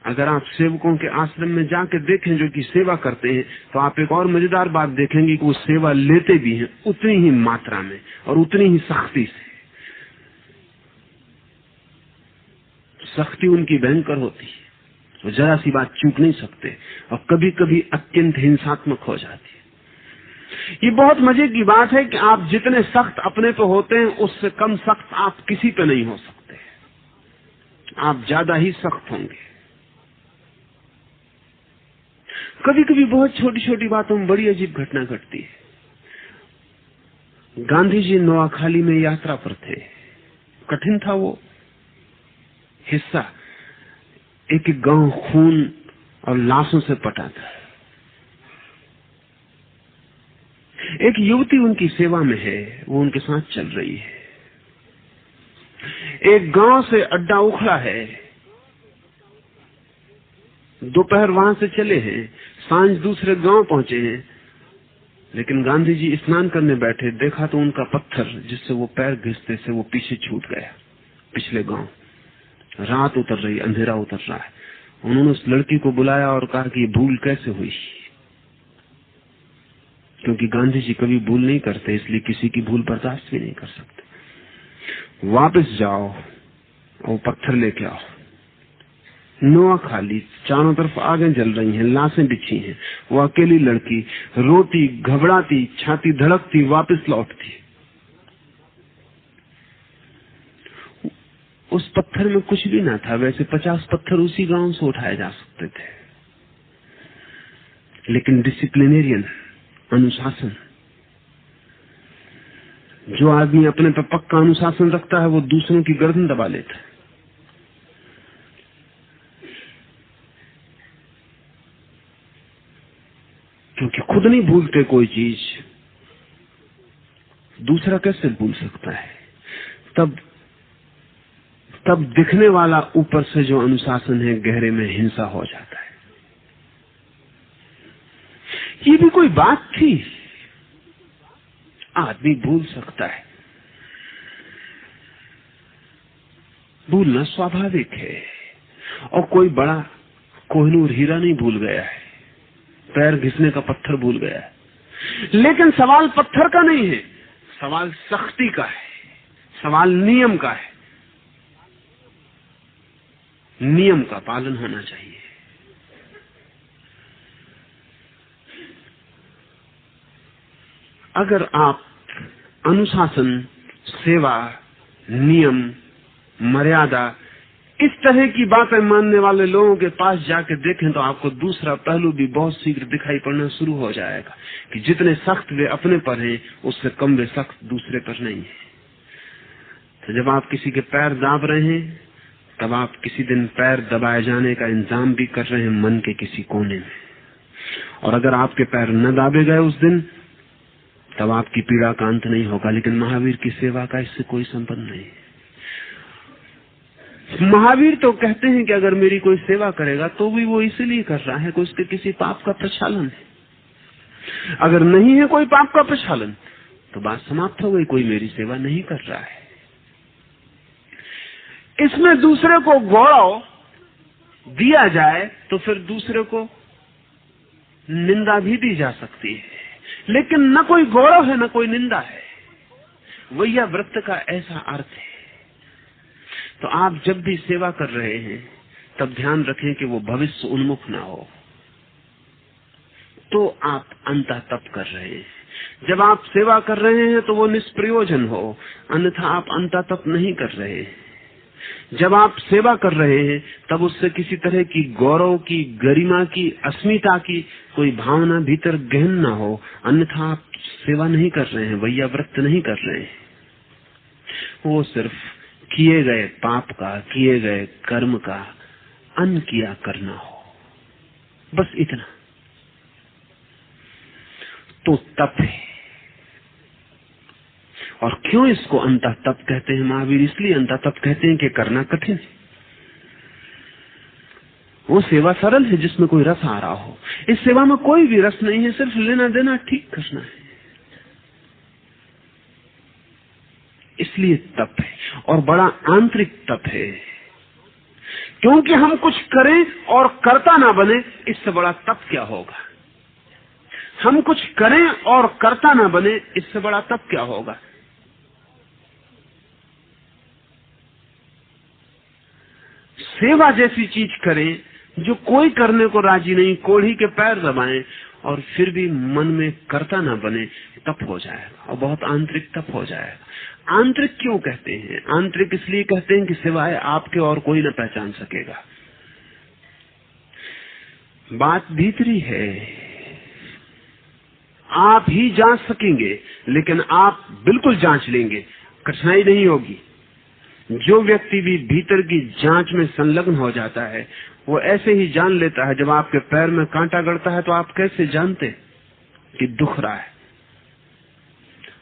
Speaker 2: अगर आप सेवकों के आश्रम में जाके देखें जो कि सेवा करते हैं, तो आप एक और मजेदार बात देखेंगे कि वो सेवा लेते भी हैं उतनी ही मात्रा में और उतनी ही सख्ती से। सख्ती उनकी भयंकर होती है, वो जरा सी बात चूक नहीं सकते, और कभी कभी अत्यंत हिंसात्मक हो जाती है। ये बहुत मजे की बात है कि आप जितने सख्त अपने पे होते हैं, उससे कम सख्त आप किसी पे नहीं हो सकते, आप ज्यादा ही सख्त होंगे। कभी कभी बहुत छोटी छोटी बातों में बड़ी अजीब घटना घटती है। गांधी जी नोआखाली में यात्रा पर थे, कठिन था वो हिस्सा, एक गांव खून और लाशों से पटा था। एक युवती उनकी सेवा में है, वो उनके साथ चल रही है। एक गांव से अड्डा उखड़ा है, दोपहर वहां से चले हैं, सांझ दूसरे गांव पहुंचे हैं, लेकिन गांधी जी स्नान करने बैठे, देखा तो उनका पत्थर जिससे वो पैर घिसते से वो पीछे छूट गया, पिछले गांव। रात उतर रही, अंधेरा उतर रहा है। उन्होंने उस लड़की को बुलाया और कहा कि ये भूल कैसे हुई, क्योंकि गांधी जी कभी भूल नहीं करते, इसलिए किसी की भूल बर्दाश्त भी नहीं कर सकते। वापस जाओ और पत्थर लेके आओ। नोआखाली, चारों तरफ आगे जल रही हैं, लाशें बिछी हैं, वो अकेली लड़की रोती, घबराती, छाती धड़कती वापस लौटती। उस पत्थर में कुछ भी ना था, वैसे 50 पत्थर उसी गांव से उठाए जा सकते थे, लेकिन डिसिप्लिनेरियन, अनुशासन, जो आदमी अपने पर पक्का अनुशासन रखता है वो दूसरों की गर्दन दबा लेता है। क्योंकि खुद नहीं भूलते कोई चीज, दूसरा कैसे भूल सकता है। तब दिखने वाला ऊपर से जो अनुशासन है गहरे में हिंसा हो जाता है। ये भी कोई बात थी, आदमी भूल सकता है, भूलना स्वाभाविक है। और कोई बड़ा कोहिनूर हीरा नहीं भूल गया है, पैर घिसने का पत्थर भूल गया है। लेकिन सवाल पत्थर का नहीं है, सवाल सख्ती का है, सवाल नियम का है। नियम का पालन होना चाहिए। अगर आप अनुशासन, सेवा, नियम, मर्यादा इस तरह की बातें मानने वाले लोगों के पास जाके देखें तो आपको दूसरा पहलू भी बहुत शीघ्र दिखाई पड़ना शुरू हो जाएगा कि जितने सख्त वे अपने पर हैं उससे कम वे सख्त दूसरे पर नहीं है। तो जब आप किसी के पैर दाब रहे हैं तब आप किसी दिन पैर दबाए जाने का इंतजाम भी कर रहे हैं मन के किसी कोने में। और अगर आपके पैर न दाबे गए उस दिन तब आपकी पीड़ा का अंत नहीं होगा। लेकिन महावीर की सेवा का इससे कोई संबंध नहीं है। महावीर तो कहते हैं कि अगर मेरी कोई सेवा करेगा तो भी वो इसलिए कर रहा है कि उसके किसी पाप का प्रक्षालन है। अगर नहीं है कोई पाप का प्रक्षालन तो बात समाप्त हो गई, कोई मेरी सेवा नहीं कर रहा है। इसमें दूसरे को गौरव दिया जाए तो फिर दूसरे को निंदा भी दी जा सकती है, लेकिन न कोई गौरव है न कोई निंदा है। वैया व्रत का ऐसा अर्थ है। तो आप जब भी सेवा कर रहे हैं तब ध्यान रखें कि वो भविष्य उन्मुख ना हो, तो आप अंतः तप कर रहे हैं। जब आप सेवा कर रहे हैं तो वो निष्प्रयोजन हो, अन्यथा आप अंतः तप नहीं कर रहे हैं। जब आप सेवा कर रहे हैं तब उससे किसी तरह की गौरव की, गरिमा की, अस्मिता की कोई भावना भीतर गहन ना हो, अन्यथा आप सेवा नहीं कर रहे हैं, वैया व्रत नहीं कर रहे हैं। वो सिर्फ किए गए पाप का, किए गए कर्म का अनकिया करना हो, बस इतना तो तप है। और क्यों इसको अंतः तप कहते हैं महावीर? इसलिए अंतः तप कहते हैं कि करना कठिन है। वो सेवा सरल है जिसमें कोई रस आ रहा हो। इस सेवा में कोई भी रस नहीं है, सिर्फ लेना देना ठीक करना है, इसलिए तप है। और बड़ा आंतरिक तप है, क्योंकि हम कुछ करें और कर्ता ना बने, इससे बड़ा तप क्या होगा। हम कुछ करें और कर्ता ना बने, इससे बड़ा तप क्या होगा। सेवा जैसी चीज करें जो कोई करने को राजी नहीं, कोढ़ी के पैर दबाएं और फिर भी मन में कर्ता ना बने, तप हो जाएगा और बहुत आंतरिक तप हो जाएगा। आंतरिक क्यों कहते हैं? आंतरिक इसलिए कहते हैं कि सिवाय आपके और कोई न पहचान सकेगा। बात भीतरी है, आप ही जांच सकेंगे, लेकिन आप बिल्कुल जांच लेंगे, कठिनाई नहीं होगी। जो व्यक्ति भी भीतर की जांच में संलग्न हो जाता है वो ऐसे ही जान लेता है। जब आपके पैर में कांटा गड़ता है तो आप कैसे जानते कि दुख रहा है,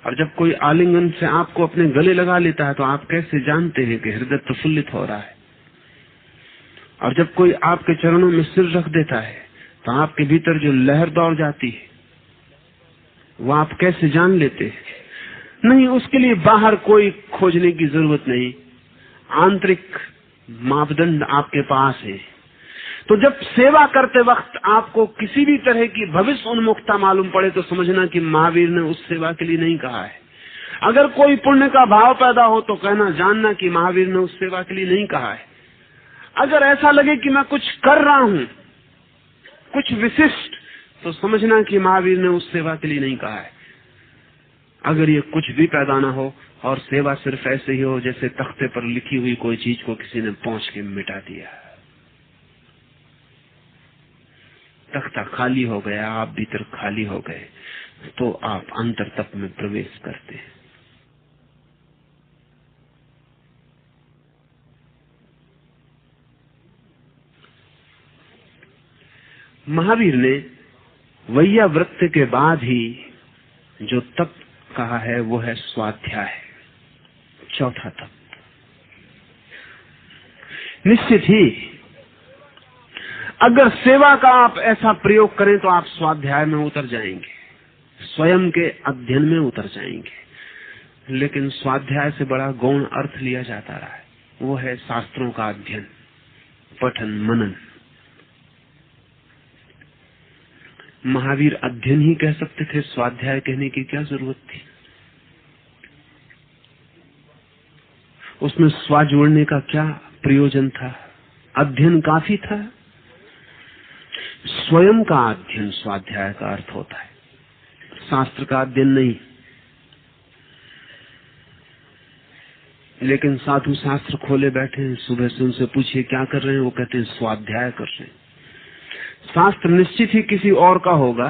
Speaker 2: और जब कोई आलिंगन से आपको अपने गले लगा लेता है तो आप कैसे जानते हैं कि हृदय प्रफुल्लित हो रहा है, और जब कोई आपके चरणों में सिर रख देता है तो आपके भीतर जो लहर दौड़ जाती है वो आप कैसे जान लेते हैं? नहीं, उसके लिए बाहर कोई खोजने की जरूरत नहीं, आंतरिक मापदंड आपके पास है। तो जब सेवा करते वक्त आपको किसी भी तरह की भविष्य उन्मुखता मालूम पड़े तो समझना कि महावीर ने उस सेवा के लिए नहीं कहा है। अगर कोई पुण्य का भाव पैदा हो तो कहना, जानना कि महावीर ने उस सेवा के लिए नहीं कहा है। अगर ऐसा लगे कि मैं कुछ कर रहा हूं, कुछ विशिष्ट, तो समझना कि महावीर ने उस सेवा के लिए नहीं कहा है। अगर ये कुछ भी पैदा ना हो और सेवा सिर्फ ऐसे ही हो जैसे तख्ते पर लिखी हुई कोई चीज को किसी ने पोंछ के मिटा दिया, तख्ता खाली हो गया, आप भीतर खाली हो गए, तो आप अंतर तप में प्रवेश करते हैं। महावीर ने वैयावृत्ति के बाद ही जो तप कहा है वो है स्वाध्याय, चौथा तप। निश्चित ही अगर सेवा का आप ऐसा प्रयोग करें तो आप स्वाध्याय में उतर जाएंगे, स्वयं के अध्ययन में उतर जाएंगे। लेकिन स्वाध्याय से बड़ा गौण अर्थ लिया जाता रहा है, वो है शास्त्रों का अध्ययन, पठन, मनन। महावीर अध्ययन ही कह सकते थे, स्वाध्याय कहने की क्या जरूरत थी? उसमें स्वा जोड़ने का क्या प्रयोजन था? अध्ययन काफी था। स्वयं का अध्ययन स्वाध्याय का अर्थ होता है, शास्त्र का अध्ययन नहीं। लेकिन साधु शास्त्र खोले बैठे हैं, सुबह से उनसे पूछिए क्या कर रहे हैं, वो कहते हैं स्वाध्याय कर रहे हैं। शास्त्र निश्चित ही किसी और का होगा,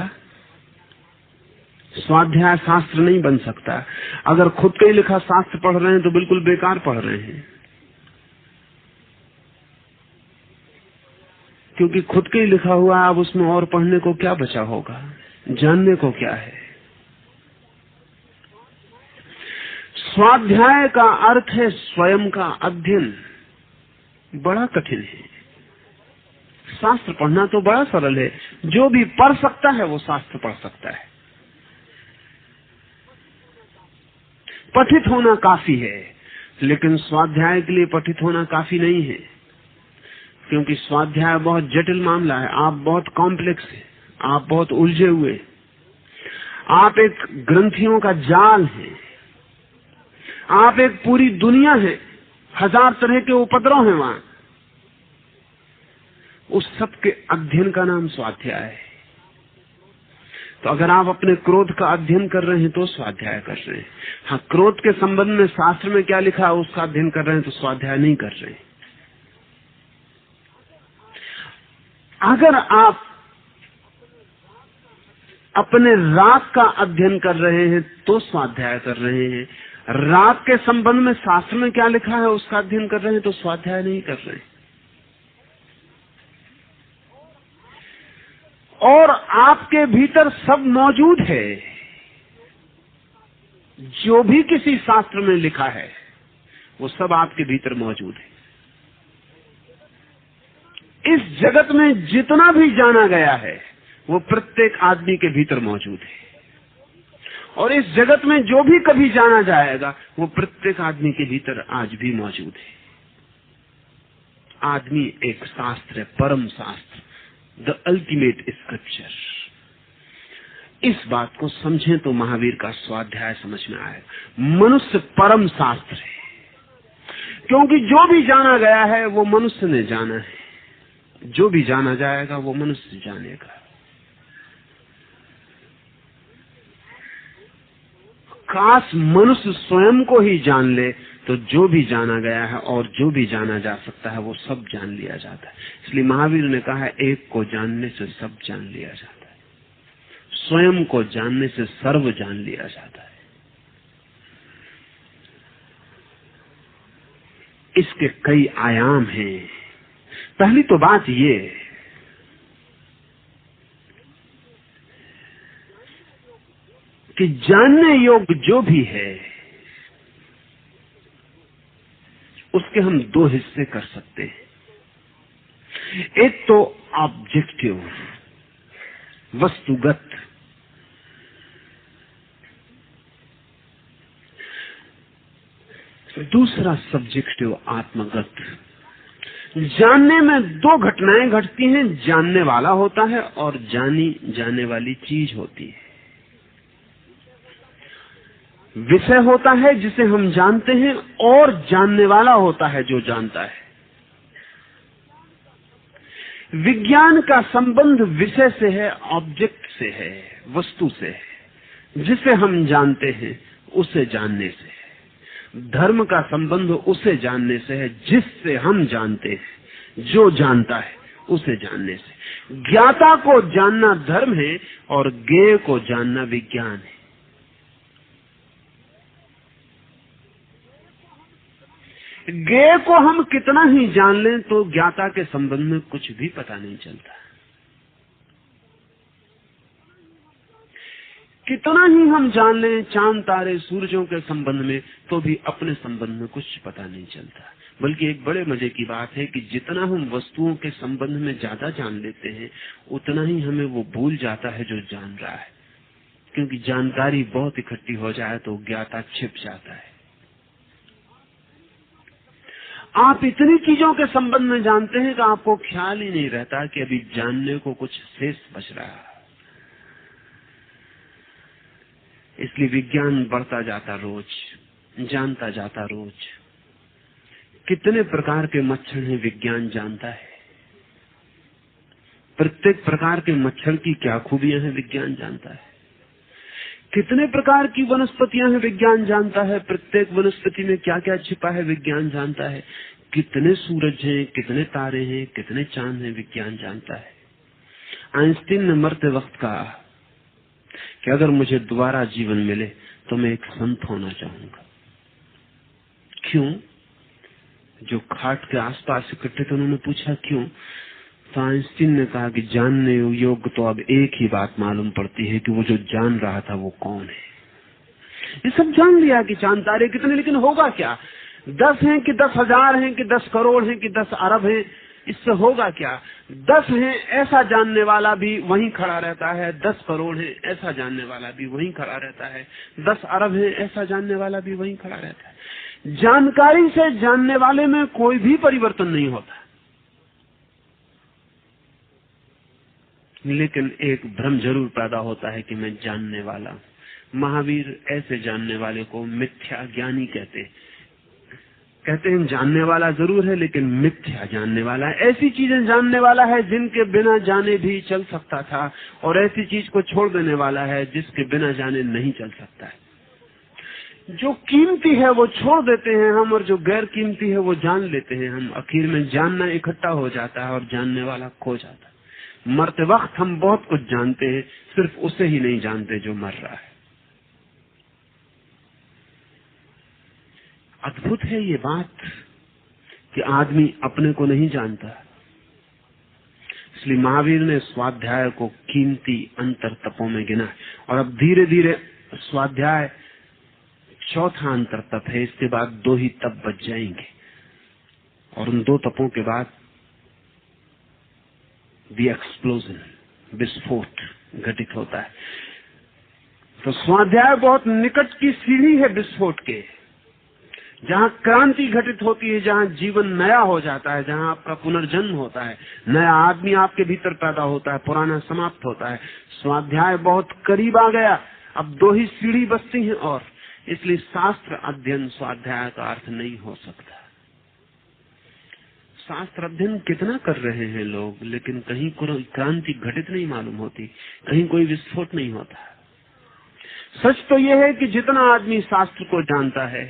Speaker 2: स्वाध्याय शास्त्र नहीं बन सकता। अगर खुद का ही लिखा शास्त्र पढ़ रहे हैं तो बिल्कुल बेकार पढ़ रहे हैं, क्योंकि खुद का ही लिखा हुआ है। अब उसमें और पढ़ने को क्या बचा होगा, जानने को क्या है? स्वाध्याय का अर्थ है स्वयं का अध्ययन। बड़ा कठिन है। शास्त्र पढ़ना तो बड़ा सरल है, जो भी पढ़ सकता है वो शास्त्र पढ़ सकता है। पठित होना काफी है, लेकिन स्वाध्याय के लिए पठित होना काफी नहीं है, क्योंकि स्वाध्याय बहुत जटिल मामला है। आप बहुत कॉम्प्लेक्स है, आप बहुत उलझे हुए, आप एक ग्रंथियों का जाल है, आप एक पूरी दुनिया है, हजार तरह के उपद्रव हैं वहां। उस सब के अध्ययन का नाम स्वाध्याय है। तो अगर आप अपने क्रोध का अध्ययन कर रहे हैं तो स्वाध्याय कर रहे हैं। हाँ, क्रोध के संबंध में शास्त्र में क्या लिखा है उसका अध्ययन कर रहे हैं तो स्वाध्याय नहीं कर रहे हैं। अगर आप अपने राग का अध्ययन कर रहे हैं तो स्वाध्याय कर रहे हैं। राग के संबंध में शास्त्र में क्या लिखा है उसका अध्ययन कर रहे हैं तो स्वाध्याय नहीं कर रहे हैं। और आपके भीतर सब मौजूद है, जो भी किसी शास्त्र में लिखा है वो सब आपके भीतर मौजूद है। इस जगत में जितना भी जाना गया है वो प्रत्येक आदमी के भीतर मौजूद है, और इस जगत में जो भी कभी जाना जाएगा वो प्रत्येक आदमी के भीतर आज भी मौजूद है। आदमी एक शास्त्र है, परम शास्त्र, द अल्टीमेट स्क्रिप्चर। इस बात को समझें तो महावीर का स्वाध्याय समझ में आएगा। मनुष्य परम शास्त्र है, क्योंकि जो भी जाना गया है वो मनुष्य ने जाना है, जो भी जाना जाएगा वो मनुष्य जानेगा। काश मनुष्य स्वयं को ही जान ले तो जो भी जाना गया है और जो भी जाना जा सकता है वो सब जान लिया जाता है। इसलिए महावीर ने कहा है, एक को जानने से सब जान लिया जाता है, स्वयं को जानने से सर्व जान लिया जाता है। इसके कई आयाम हैं। पहली तो बात ये कि जानने योग्य जो भी है उसके हम दो हिस्से कर सकते हैं। एक तो ऑब्जेक्टिव, वस्तुगत, दूसरा सब्जेक्टिव, आत्मगत। जानने में दो घटनाएं घटती हैं, जानने वाला होता है और जानी जाने वाली चीज होती है। विषय होता है जिसे हम जानते हैं और जानने वाला होता है जो जानता है। विज्ञान का संबंध विषय से है, ऑब्जेक्ट से है, वस्तु से है। जिसे हम जानते हैं उसे जानने से है। धर्म का संबंध उसे जानने से है जिससे हम जानते हैं, जो जानता है उसे जानने से। ज्ञाता को जानना धर्म है और ज्ञेय को जानना विज्ञान है। ज्ञेय को हम कितना ही जान लें तो ज्ञाता के संबंध में कुछ भी पता नहीं चलता। कितना ही हम जान लें चांद तारे सूरजों के संबंध में, तो भी अपने संबंध में कुछ पता नहीं चलता। बल्कि एक बड़े मजे की बात है कि जितना हम वस्तुओं के संबंध में ज्यादा जान लेते हैं, उतना ही हमें वो भूल जाता है जो जान रहा है। क्योंकि जानकारी बहुत इकट्ठी हो जाए तो ज्ञाता छिप जाता है। आप इतनी चीजों के संबंध में जानते हैं कि आपको ख्याल ही नहीं रहता कि अभी जानने को कुछ शेष बच रहा है। इसलिए विज्ञान बढ़ता जाता रोज, जानता जाता रोज। कितने प्रकार के मच्छर हैं विज्ञान जानता है। प्रत्येक प्रकार के मच्छर की क्या खूबियां हैं विज्ञान जानता है। कितने प्रकार की वनस्पतियां हैं विज्ञान जानता है। प्रत्येक वनस्पति में क्या क्या छिपा है विज्ञान जानता है। कितने सूरज हैं, कितने तारे हैं, कितने चांद हैं विज्ञान जानता है। आइंस्टीन ने मरते वक्त कहा कि अगर मुझे दोबारा जीवन मिले तो मैं एक संत होना चाहूंगा। क्यों? जो खाट के आसपास इकट्ठे थे उन्होंने पूछा क्यों, तो आइंस्टीन ने कहा कि जानने योग्य तो अब एक ही बात मालूम पड़ती है कि वो जो जान रहा था वो कौन है। ये सब जान लिया कि चांद तारे कितने, लेकिन होगा क्या? 10 हैं कि 10,000 हैं कि 10 करोड़ हैं कि 10 अरब हैं, इससे होगा क्या? 10 हैं ऐसा जानने वाला भी वहीं खड़ा रहता है, 10 करोड़ है ऐसा जानने वाला भी वहीं खड़ा रहता है, 10 अरब है ऐसा जानने वाला भी वहीं खड़ा रहता है। जानकारी से जानने वाले में कोई भी परिवर्तन नहीं होता। लेकिन एक भ्रम जरूर पैदा होता है कि मैं जानने वाला हूं। महावीर ऐसे जानने वाले को मिथ्या ज्ञानी कहते हैं जानने वाला जरूर है लेकिन मिथ्या जानने वाला है। ऐसी चीजें जानने वाला है जिनके बिना जाने भी चल सकता था, और ऐसी चीज को छोड़ देने वाला है जिसके बिना जाने नहीं चल सकता है। जो कीमती है वो छोड़ देते हैं हम, और जो गैर कीमती है वो जान लेते हैं हम। आखिर में जानना इकट्ठा हो जाता है और जानने वाला खो जाता है। मरते वक्त हम बहुत कुछ जानते हैं, सिर्फ उसे ही नहीं जानते जो मर रहा है। अद्भुत है ये बात कि आदमी अपने को नहीं जानता। इसलिए महावीर ने स्वाध्याय को कीमती अंतर तपों में गिना, और अब धीरे धीरे स्वाध्याय चौथा अंतर तप है। इसके बाद 2 ही तप बच जाएंगे, और उन 2 तपों के बाद दी एक्सप्लोजन, विस्फोट घटित होता है। तो स्वाध्याय बहुत निकट की सीढ़ी है विस्फोट के, जहाँ क्रांति घटित होती है, जहाँ जीवन नया हो जाता है, जहाँ आपका पुनर्जन्म होता है, नया आदमी आपके भीतर पैदा होता है, पुराना समाप्त होता है। स्वाध्याय बहुत करीब आ गया, अब 2 ही सीढ़ी बचती हैं, और इसलिए शास्त्र अध्ययन स्वाध्याय का अर्थ नहीं हो सकता। शास्त्र अध्ययन कितना कर रहे हैं लोग, लेकिन कहीं कोई क्रांति घटित नहीं मालूम होती, कहीं कोई विस्फोट नहीं होता। सच तो यह है कि जितना आदमी शास्त्र को जानता है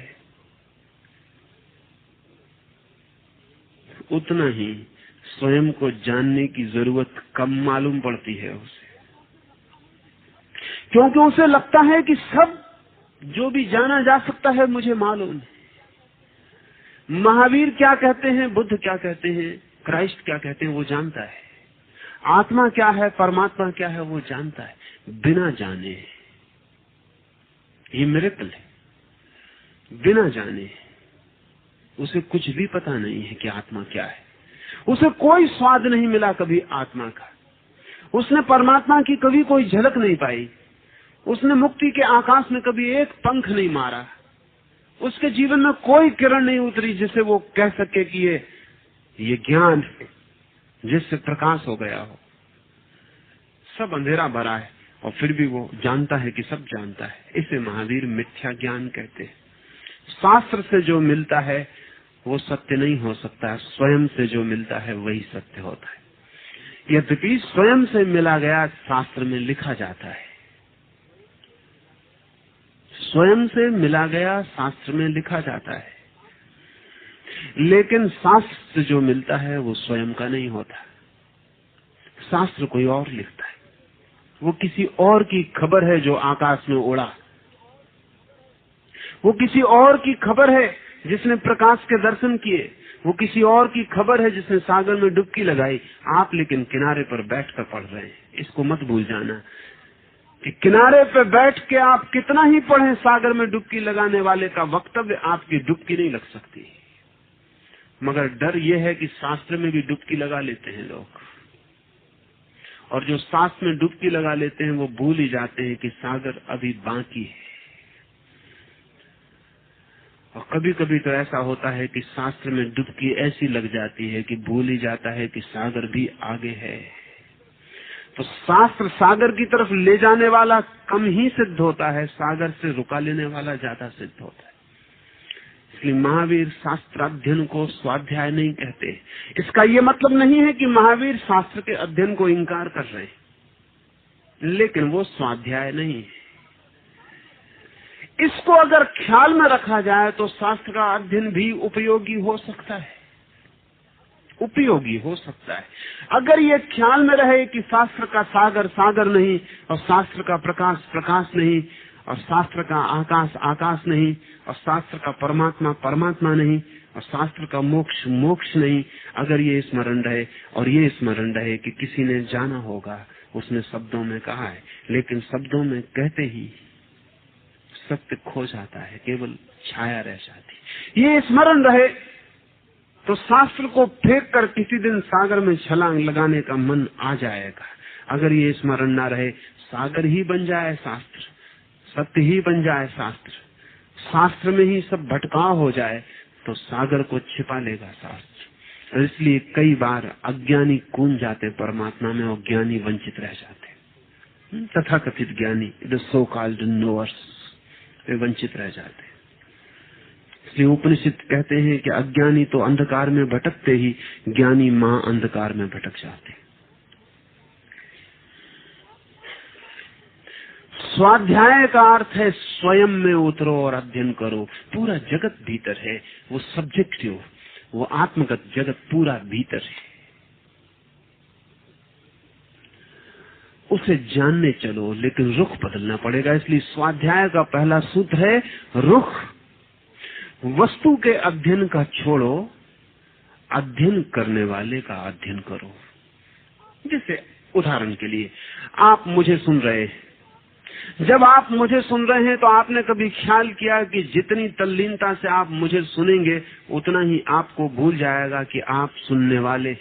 Speaker 2: उतना ही स्वयं को जानने की जरूरत कम मालूम पड़ती है उसे, क्योंकि उसे लगता है कि सब जो भी जाना जा सकता है मुझे मालूम है। महावीर क्या कहते हैं, बुद्ध क्या कहते हैं, क्राइस्ट क्या कहते हैं, वो जानता है। आत्मा क्या है, परमात्मा क्या है, वो जानता है बिना जाने। ये मिरेकल है। बिना जाने उसे कुछ भी पता नहीं है कि आत्मा क्या है। उसे कोई स्वाद नहीं मिला कभी आत्मा का। उसने परमात्मा की कभी कोई झलक नहीं पाई। उसने मुक्ति के आकाश में कभी एक पंख नहीं मारा। उसके जीवन में कोई किरण नहीं उतरी जिसे वो कह सके कि ये ज्ञान है जिससे प्रकाश हो गया हो। सब अंधेरा भरा है, और फिर भी वो जानता है कि सब जानता है। इसे महावीर मिथ्या ज्ञान कहते हैं। शास्त्र से जो मिलता है वो सत्य नहीं हो सकता, स्वयं से जो मिलता है वही सत्य होता है। यद्यपि स्वयं से मिला गया शास्त्र में लिखा जाता है, स्वयं से मिला गया शास्त्र में लिखा जाता है, लेकिन शास्त्र से जो मिलता है वो स्वयं का नहीं होता। शास्त्र कोई और लिखता है, वो किसी और की खबर है जो आकाश में उड़ा, वो किसी और की खबर है जिसने प्रकाश के दर्शन किए, वो किसी और की खबर है जिसने सागर में डुबकी लगाई। आप लेकिन किनारे पर बैठकर पढ़ रहे हैं, इसको मत भूल जाना। कि किनारे पे बैठ के आप कितना ही पढ़ें, सागर में डुबकी लगाने वाले का वक्तव्य आपकी डुबकी नहीं लग सकती। मगर डर यह है कि शास्त्र में भी डुबकी लगा लेते हैं लोग, और जो शास्त्र में डुबकी लगा लेते हैं वो भूल ही जाते हैं कि सागर अभी बाकी है। और कभी कभी तो ऐसा होता है कि शास्त्र में डुबकी ऐसी लग जाती है कि भूल ही जाता है कि सागर भी आगे है। तो शास्त्र सागर की तरफ ले जाने वाला कम ही सिद्ध होता है, सागर से रुका लेने वाला ज्यादा सिद्ध होता है। इसलिए महावीर शास्त्राध्ययन को स्वाध्याय नहीं कहते। इसका ये मतलब नहीं है कि महावीर शास्त्र के अध्ययन को इनकार कर रहे हैं, लेकिन वो स्वाध्याय नहीं है। इसको अगर ख्याल में रखा जाए तो शास्त्र का अध्ययन भी उपयोगी हो सकता है, उपयोगी हो सकता है। अगर ये ख्याल में रहे कि शास्त्र का सागर सागर नहीं, और शास्त्र का प्रकाश प्रकाश नहीं, और शास्त्र का आकाश आकाश नहीं, और शास्त्र का परमात्मा परमात्मा नहीं, और शास्त्र का मोक्ष मोक्ष नहीं, अगर ये स्मरण रहे, और ये स्मरण रहे कि किसी ने जाना होगा, उसने शब्दों में कहा है, लेकिन शब्दों में कहते ही सत्य खो जाता है, केवल छाया रह जाती। ये स्मरण रहे तो शास्त्र को फेंक कर किसी दिन सागर में छलांग लगाने का मन आ जाएगा। अगर ये स्मरण ना रहे, सागर ही बन जाए शास्त्र, सत्य ही बन जाए शास्त्र, शास्त्र में ही सब भटकाव हो जाए, तो सागर को छिपा लेगा शास्त्र। और इसलिए कई बार अज्ञानी कूद जाते परमात्मा में, और ज्ञानी वंचित रह जाते। तथाकथित ज्ञानी, द सो कॉल्ड नोअर्स, वे वंचित रह जाते। इसलिए उपनिषद कहते हैं कि अज्ञानी तो अंधकार में भटकते ही, ज्ञानी मां अंधकार में भटक जाते। स्वाध्याय का अर्थ है स्वयं में उतरो और अध्ययन करो। पूरा जगत भीतर है, वो सब्जेक्टिव, वो आत्मगत जगत पूरा भीतर है, उसे जानने चलो, लेकिन रुख बदलना पड़ेगा। इसलिए स्वाध्याय का पहला सूत्र है रुख। वस्तु के अध्ययन का छोड़ो, अध्ययन करने वाले का अध्ययन करो। जैसे उदाहरण के लिए, आप मुझे सुन रहे हैं। जब आप मुझे सुन रहे हैं तो आपने कभी ख्याल किया कि जितनी तल्लीनता से आप मुझे सुनेंगे, उतना ही आपको भूल जाएगा कि आप सुनने वाले।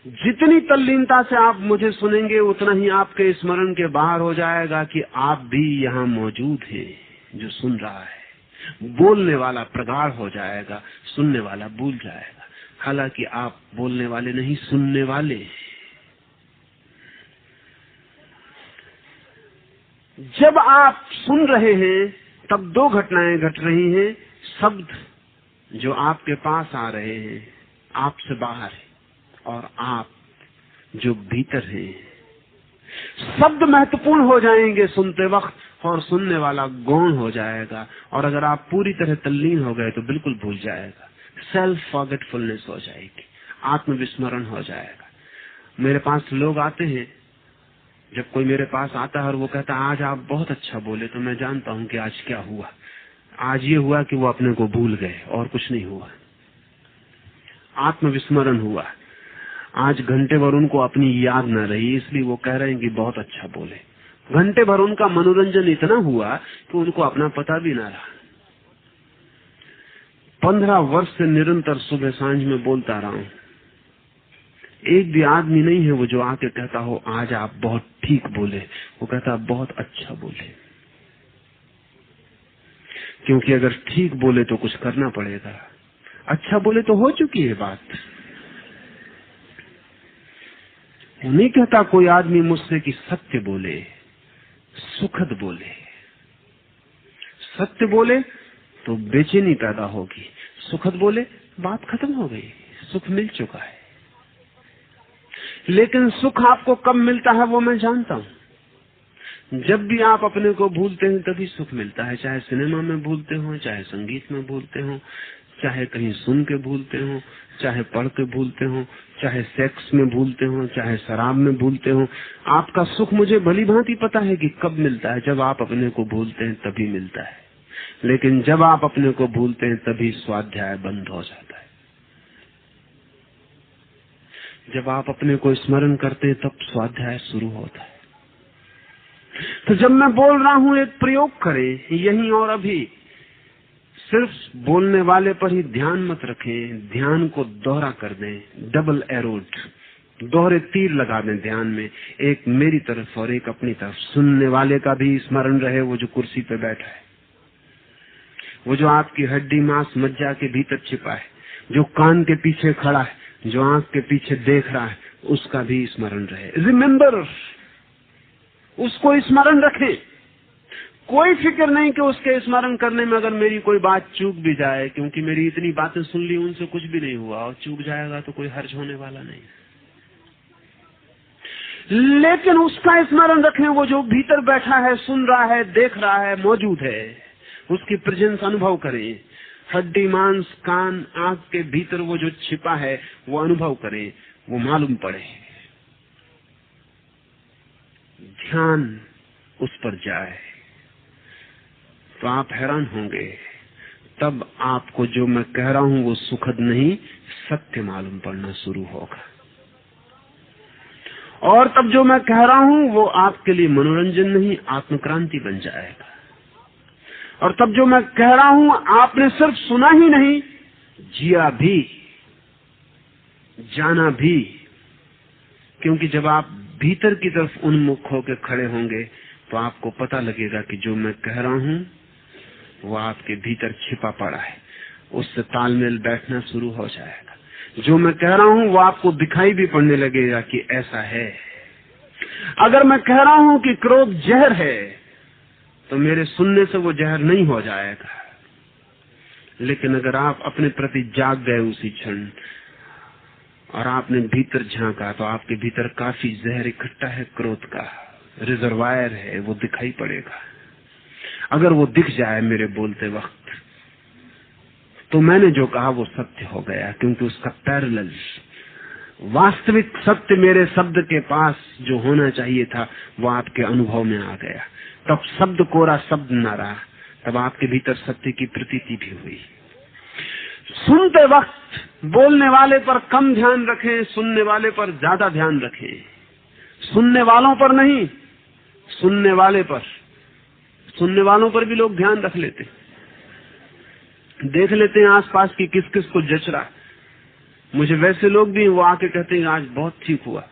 Speaker 2: जितनी तल्लीनता से आप मुझे सुनेंगे, उतना ही आपके स्मरण के बाहर हो जाएगा कि आप भी यहाँ मौजूद हैं। जो सुन रहा है, बोलने वाला प्रगाढ़ हो जाएगा, सुनने वाला भूल जाएगा। हालांकि आप बोलने वाले नहीं, सुनने वाले। जब आप सुन रहे हैं तब दो घटनाएं घट रही हैं। शब्द जो आपके पास आ रहे हैं आपसे बाहर है, और आप जो भीतर है। शब्द महत्वपूर्ण हो जाएंगे सुनते वक्त, और सुनने वाला गौण हो जाएगा। और अगर आप पूरी तरह तल्लीन हो गए तो बिल्कुल भूल जाएगा। सेल्फ फॉरगेटफुलनेस हो जाएगी, आत्मविस्मरण हो जाएगा। मेरे पास लोग आते हैं, जब कोई मेरे पास आता है और वो कहता है आज आप बहुत अच्छा बोले, तो मैं जानता हूं कि आज क्या हुआ। आज ये हुआ कि वो अपने को भूल गए, और कुछ नहीं हुआ। आत्मविस्मरण हुआ। आज घंटे भर उनको अपनी याद न रही, इसलिए वो कह रहे हैं कि बहुत अच्छा बोले। घंटे भर उनका मनोरंजन इतना हुआ कि उनको अपना पता भी ना रहा। 15 वर्ष से निरंतर सुबह सांझ में बोलता रहा हूं, एक भी आदमी नहीं है वो जो आके कहता हो आज आप बहुत ठीक बोले। वो कहता बहुत अच्छा बोले, क्योंकि अगर ठीक बोले तो कुछ करना पड़ेगा, अच्छा बोले तो हो चुकी है बात। वो नहीं कहता कोई आदमी मुझसे कि सत्य बोले, सुखद बोले। सत्य बोले तो बेचैनी पैदा होगी, सुखद बोले बात खत्म हो गई, सुख मिल चुका है। लेकिन सुख आपको कब मिलता है वो मैं जानता हूं। जब भी आप अपने को भूलते हैं तभी सुख मिलता है। चाहे सिनेमा में भूलते हो, चाहे संगीत में भूलते हो, चाहे कहीं सुन के भूलते हो, चाहे पढ़ के भूलते हो, चाहे सेक्स में भूलते हो, चाहे शराब में भूलते हो। आपका सुख मुझे भली भांति पता है कि कब मिलता है। जब आप अपने को भूलते हैं तभी मिलता है। लेकिन जब आप अपने को भूलते हैं तभी स्वाध्याय बंद हो जाता है। जब आप अपने को स्मरण करते हैं तब स्वाध्याय शुरू होता है। तो जब मैं बोल रहा हूं एक प्रयोग करें यहीं और अभी, सिर्फ बोलने वाले पर ही ध्यान मत रखें, ध्यान को दोहरा कर दें, डबल एरोड, दोहरे तीर लगा दें ध्यान में, एक मेरी तरफ और एक अपनी तरफ। सुनने वाले का भी स्मरण रहे, वो जो कुर्सी पे बैठा है, वो जो आपकी हड्डी मांस मज्जा के भीतर छिपा है, जो कान के पीछे खड़ा है, जो आंख के पीछे देख रहा है, उसका भी स्मरण रहे। रिमेम्बर, उसको स्मरण रखें। कोई फिक्र नहीं कि उसके स्मरण करने में अगर मेरी कोई बात चूक भी जाए, क्योंकि मेरी इतनी बातें सुन ली, उनसे कुछ भी नहीं हुआ, और चूक जाएगा तो कोई हर्ज होने वाला नहीं। लेकिन उसका स्मरण रखें, वो जो भीतर बैठा है, सुन रहा है, देख रहा है, मौजूद है, उसकी प्रेजेंस अनुभव करें। हड्डी मांस कान आंख के भीतर वो जो छिपा है वो अनुभव करें, वो मालूम पड़े, ध्यान उस पर जाए। तो आप हैरान होंगे, तब आपको जो मैं कह रहा हूं वो सुखद नहीं, सत्य मालूम पड़ना शुरू होगा। और तब जो मैं कह रहा हूं वो आपके लिए मनोरंजन नहीं, आत्मक्रांति बन जाएगा। और तब जो मैं कह रहा हूं आपने सिर्फ सुना ही नहीं, जिया भी, जाना भी। क्योंकि जब आप भीतर की तरफ उन्मुख होकर खड़े होंगे तो आपको पता लगेगा कि जो मैं कह रहा हूं वो आपके भीतर छिपा पड़ा है, उससे तालमेल बैठना शुरू हो जाएगा। जो मैं कह रहा हूं वो आपको दिखाई भी पड़ने लगेगा कि ऐसा है। अगर मैं कह रहा हूं कि क्रोध जहर है, तो मेरे सुनने से वो जहर नहीं हो जाएगा। लेकिन अगर आप अपने प्रति जाग गए उसी क्षण और आपने भीतर झांका, तो आपके भीतर काफी जहर इकट्ठा है, क्रोध का रिजर्वायर है, वो दिखाई पड़ेगा। अगर वो दिख जाए मेरे बोलते वक्त, तो मैंने जो कहा वो सत्य हो गया, क्योंकि उसका पैरेलल वास्तविक सत्य मेरे शब्द के पास जो होना चाहिए था वो आपके अनुभव में आ गया। तब शब्द कोरा शब्द न रहा, तब आपके भीतर सत्य की प्रतीति भी हुई। सुनते वक्त बोलने वाले पर कम ध्यान रखें, सुनने वाले पर ज्यादा ध्यान रखें। सुनने वालों पर नहीं, सुनने वाले पर। सुनने वालों पर भी लोग ध्यान रख लेते, देख लेते हैं आसपास की किस किस को जच रहा। मुझे वैसे लोग भी वो आके कहते हैं आज बहुत ठीक हुआ।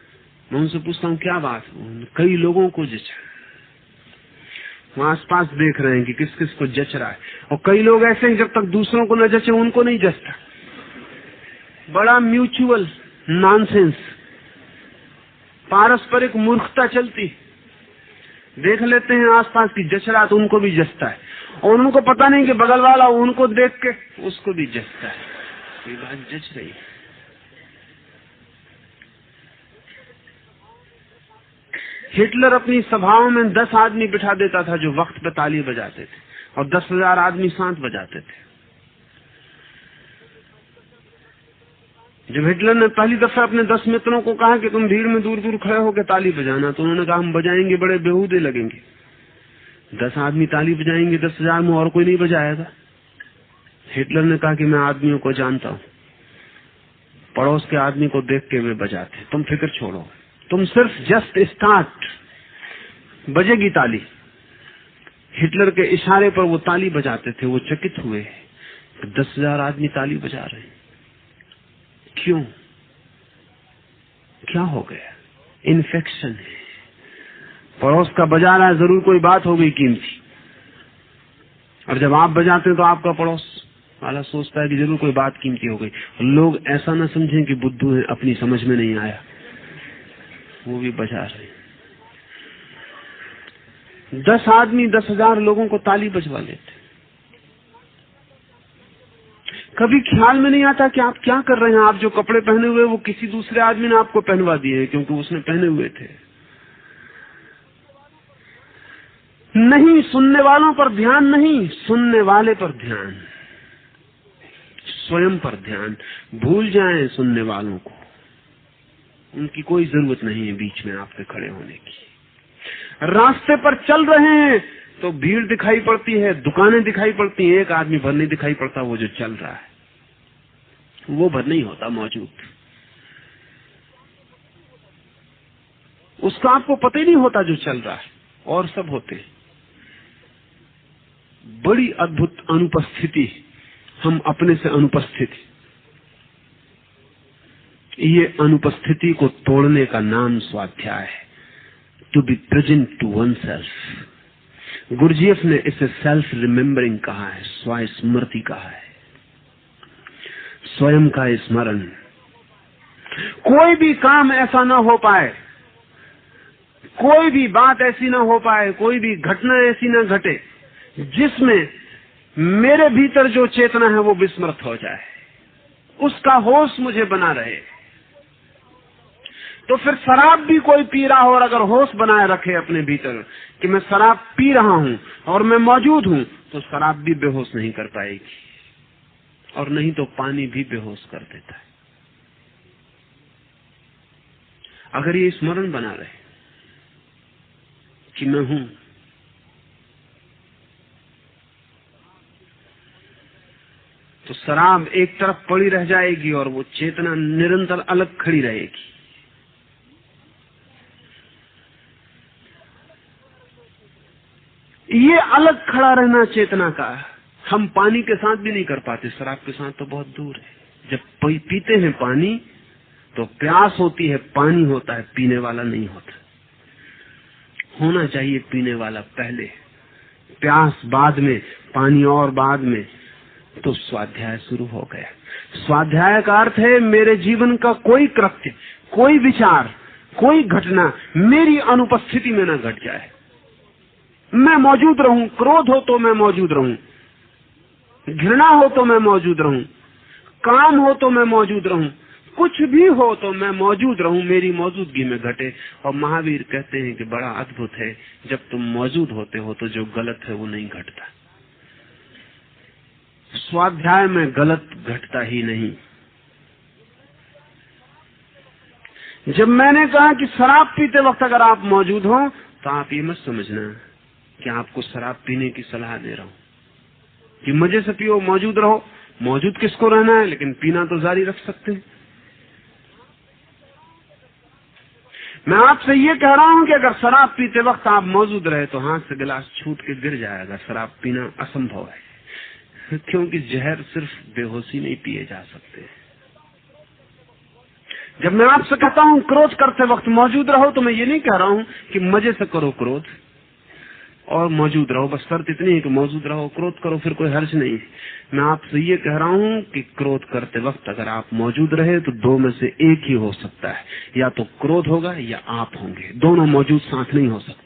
Speaker 2: मैं उनसे पूछता हूँ क्या बात, कई लोगों को जचा। वो आसपास देख रहे हैं कि किस किस को जच रहा है, और कई लोग ऐसे हैं जब तक दूसरों को न जचे उनको नहीं जचता। बड़ा म्यूचुअल नॉनसेंस, पारस्परिक मूर्खता चलती। देख लेते हैं आसपास की जच रहा तो उनको भी जचता है, और उनको पता नहीं कि बगल वाला उनको देख के उसको भी जचता है। ये बात जच रही है। हिटलर अपनी सभाओं में 10 आदमी बिठा देता था जो वक्त पे ताली बजाते थे, और 10,000 आदमी साथ बजाते थे। जब हिटलर ने पहली दफा अपने 10 मित्रों को कहा कि तुम भीड़ में दूर दूर खड़े होकर ताली बजाना, तो उन्होंने कहा हम बजाएंगे, बड़े बेहूदे लगेंगे। 10 आदमी ताली बजाएंगे, 10,000 में और कोई नहीं बजाएगा। हिटलर ने कहा कि मैं आदमियों को जानता हूँ, पड़ोस के आदमी को देख के वे बजाते, तुम फिक्र छोड़ो, तुम सिर्फ जस्ट स्टार्ट, बजेगी ताली। हिटलर के इशारे पर वो ताली बजाते थे। वो चकित हुए, 10,000 आदमी ताली बजा रहे हैं, क्यों, क्या हो गया? इन्फेक्शन है। पड़ोस का बजा रहा है, जरूर कोई बात हो गई कीमती। और जब आप बजाते हैं तो आपका पड़ोस वाला सोचता है कि जरूर कोई बात कीमती हो गई। लोग ऐसा ना समझें कि बुद्धू है, अपनी समझ में नहीं आया, वो भी बजा रहे हैं। 10 आदमी 10,000 लोगों को ताली बजवा लेते। कभी ख्याल में नहीं आता कि आप क्या कर रहे हैं। आप जो कपड़े पहने हुए वो किसी दूसरे आदमी ने आपको पहनवा दिए हैं, क्योंकि उसने पहने हुए थे। नहीं, सुनने वालों पर ध्यान नहीं, सुनने वाले पर ध्यान, स्वयं पर ध्यान। भूल जाएं सुनने वालों को, उनकी कोई जरूरत नहीं है बीच में आपके खड़े होने की। रास्ते पर चल रहे हैं तो भीड़ दिखाई पड़ती है, दुकानें दिखाई पड़ती हैं, एक आदमी भर नहीं दिखाई पड़ता, वो जो चल रहा है वो भर नहीं होता मौजूद। उसका आपको पता ही नहीं होता जो चल रहा है, और सब होते हैं। बड़ी अद्भुत अनुपस्थिति, हम अपने से अनुपस्थित। ये अनुपस्थिति को तोड़ने का नाम स्वाध्याय है, to be present to one self. Gurdjieff ने इसे सेल्फ रिमेम्बरिंग कहा है, स्वस्मृति कहा है, स्वयं का स्मरण। कोई भी काम ऐसा ना हो पाए, कोई भी बात ऐसी ना हो पाए, कोई भी घटना ऐसी ना घटे जिसमें मेरे भीतर जो चेतना है वो विस्मृत हो जाए, उसका होश मुझे बना रहे। तो फिर शराब भी कोई पी रहा हो और अगर होश बनाए रखे अपने भीतर कि मैं शराब पी रहा हूं और मैं मौजूद हूं, तो शराब भी बेहोश नहीं कर पाएगी, और नहीं तो पानी भी बेहोश कर देता है। अगर ये स्मरण बना रहे कि मैं हूं, तो शराब एक तरफ पड़ी रह जाएगी और वो चेतना निरंतर अलग खड़ी रहेगी। ये अलग खड़ा रहना चेतना का हम पानी के साथ भी नहीं कर पाते, शराब के साथ तो बहुत दूर है। जब पीते हैं पानी तो प्यास होती है, पानी होता है, पीने वाला नहीं होता। होना चाहिए पीने वाला पहले, प्यास बाद में, पानी और बाद में। तो स्वाध्याय शुरू हो गया। स्वाध्याय का अर्थ है मेरे जीवन का कोई कृत्य, कोई विचार, कोई घटना मेरी अनुपस्थिति में न घट जाए। मैं मौजूद रहूं, क्रोध हो तो मैं मौजूद रहूं, घृणा हो तो मैं मौजूद रहूं, काम हो तो मैं मौजूद रहूं, कुछ भी हो तो मैं मौजूद रहूं, मेरी मौजूदगी में घटे। और महावीर कहते हैं कि बड़ा अद्भुत है, जब तुम मौजूद होते हो तो जो गलत है वो नहीं घटता। स्वाध्याय में गलत घटता ही नहीं। जब मैंने कहा कि शराब पीते वक्त अगर आप मौजूद हो, तो आप ये मत समझना कि आपको शराब पीने की सलाह दे रहा हूं कि मजे से पियो, मौजूद रहो। मौजूद किसको रहना है, लेकिन पीना तो जारी रख सकते हैं। मैं आपसे ये कह रहा हूं कि अगर शराब पीते वक्त आप मौजूद रहे तो हाथ से गिलास छूट के गिर जाएगा। शराब पीना असंभव है, क्योंकि जहर सिर्फ बेहोशी नहीं पिए जा सकते। जब मैं आपसे कहता हूं क्रोध करते वक्त मौजूद रहो, तो मैं ये नहीं कह रहा हूं कि मजे से करो क्रोध और मौजूद रहो, बस शर्त इतनी है कि मौजूद रहो, क्रोध करो फिर कोई हर्ज नहीं। मैं आपसे ये कह रहा हूं कि क्रोध करते वक्त अगर आप मौजूद रहे तो दो में से एक ही हो सकता है, या तो क्रोध होगा या आप होंगे, दोनों मौजूद साथ नहीं हो सकते।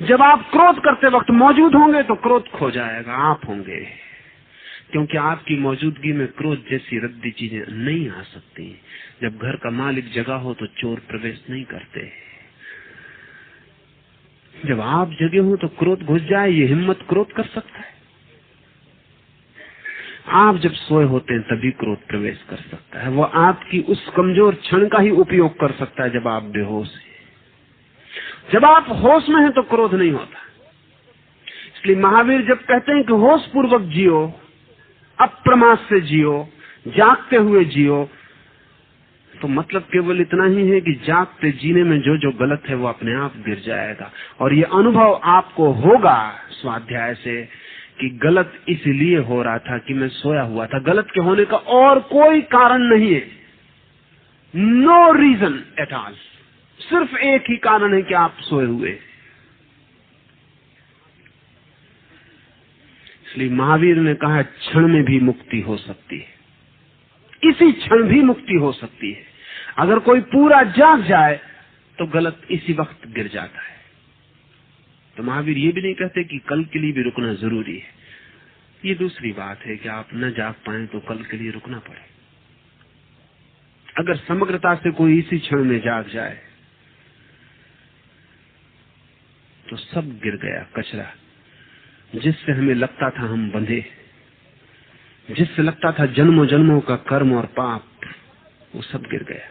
Speaker 2: जब आप क्रोध करते वक्त मौजूद होंगे तो क्रोध खो जाएगा, आप होंगे, क्योंकि आपकी मौजूदगी में क्रोध जैसी रद्दी चीजें नहीं आ सकती। जब घर का मालिक जगह हो तो चोर प्रवेश नहीं करते। जब आप जगे हो तो क्रोध घुस जाए, ये हिम्मत क्रोध कर सकता है। आप जब सोए होते हैं तभी क्रोध प्रवेश कर सकता है। वो आपकी उस कमजोर क्षण का ही उपयोग कर सकता है जब आप बेहोश हैं। जब आप होश में हैं तो क्रोध नहीं होता। इसलिए महावीर जब कहते हैं कि होश पूर्वक जियो, अप्रमाद से जियो, जागते हुए जियो, तो मतलब केवल इतना ही है कि जागते जीने में जो जो गलत है वो अपने आप गिर जाएगा। और ये अनुभव आपको होगा स्वाध्याय से कि गलत इसलिए हो रहा था कि मैं सोया हुआ था। गलत के होने का और कोई कारण नहीं है, नो रीजन एट ऑल। सिर्फ एक ही कारण है कि आप सोए हुए। इसलिए महावीर ने कहा क्षण में भी मुक्ति हो सकती है, इसी क्षण भी मुक्ति हो सकती है। अगर कोई पूरा जाग जाए तो गलत इसी वक्त गिर जाता है। तो महावीर ये भी नहीं कहते कि कल के लिए भी रुकना जरूरी है। ये दूसरी बात है कि आप न जाग पाए तो कल के लिए रुकना पड़े। अगर समग्रता से कोई इसी क्षण में जाग जाए तो सब गिर गया कचरा, जिससे हमें लगता था हम बंधे, जिससे लगता था जन्मों जन्मों का कर्म और पाप, वो सब गिर गया।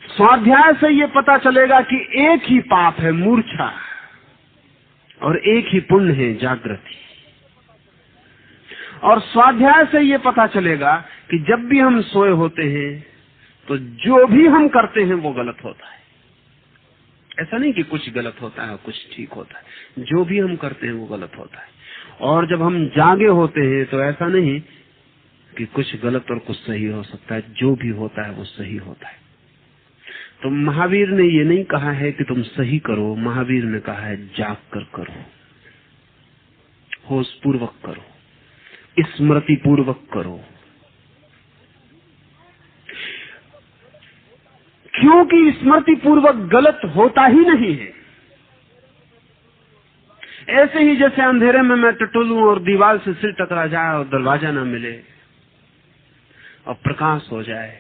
Speaker 2: स्वाध्याय से ये पता चलेगा कि एक ही पाप है मूर्छा और एक ही पुण्य है जागृति। और स्वाध्याय से ये पता चलेगा कि जब भी हम सोए होते हैं तो जो भी हम करते हैं वो गलत होता है। ऐसा नहीं कि कुछ गलत होता है कुछ ठीक होता है, जो भी हम करते हैं वो गलत होता है। और जब हम जागे होते हैं तो ऐसा नहीं कि कुछ गलत और कुछ सही हो सकता है, जो भी होता है वो सही होता है। तो महावीर ने ये नहीं कहा है कि तुम सही करो, महावीर ने कहा है जाग कर करो, होश पूर्वक करो, स्मृति पूर्वक करो। क्योंकि स्मृति पूर्वक गलत होता ही नहीं है। ऐसे ही जैसे अंधेरे में मैं टटोलूं और दीवार से सिर टकरा जाए और दरवाजा ना मिले और प्रकाश हो जाए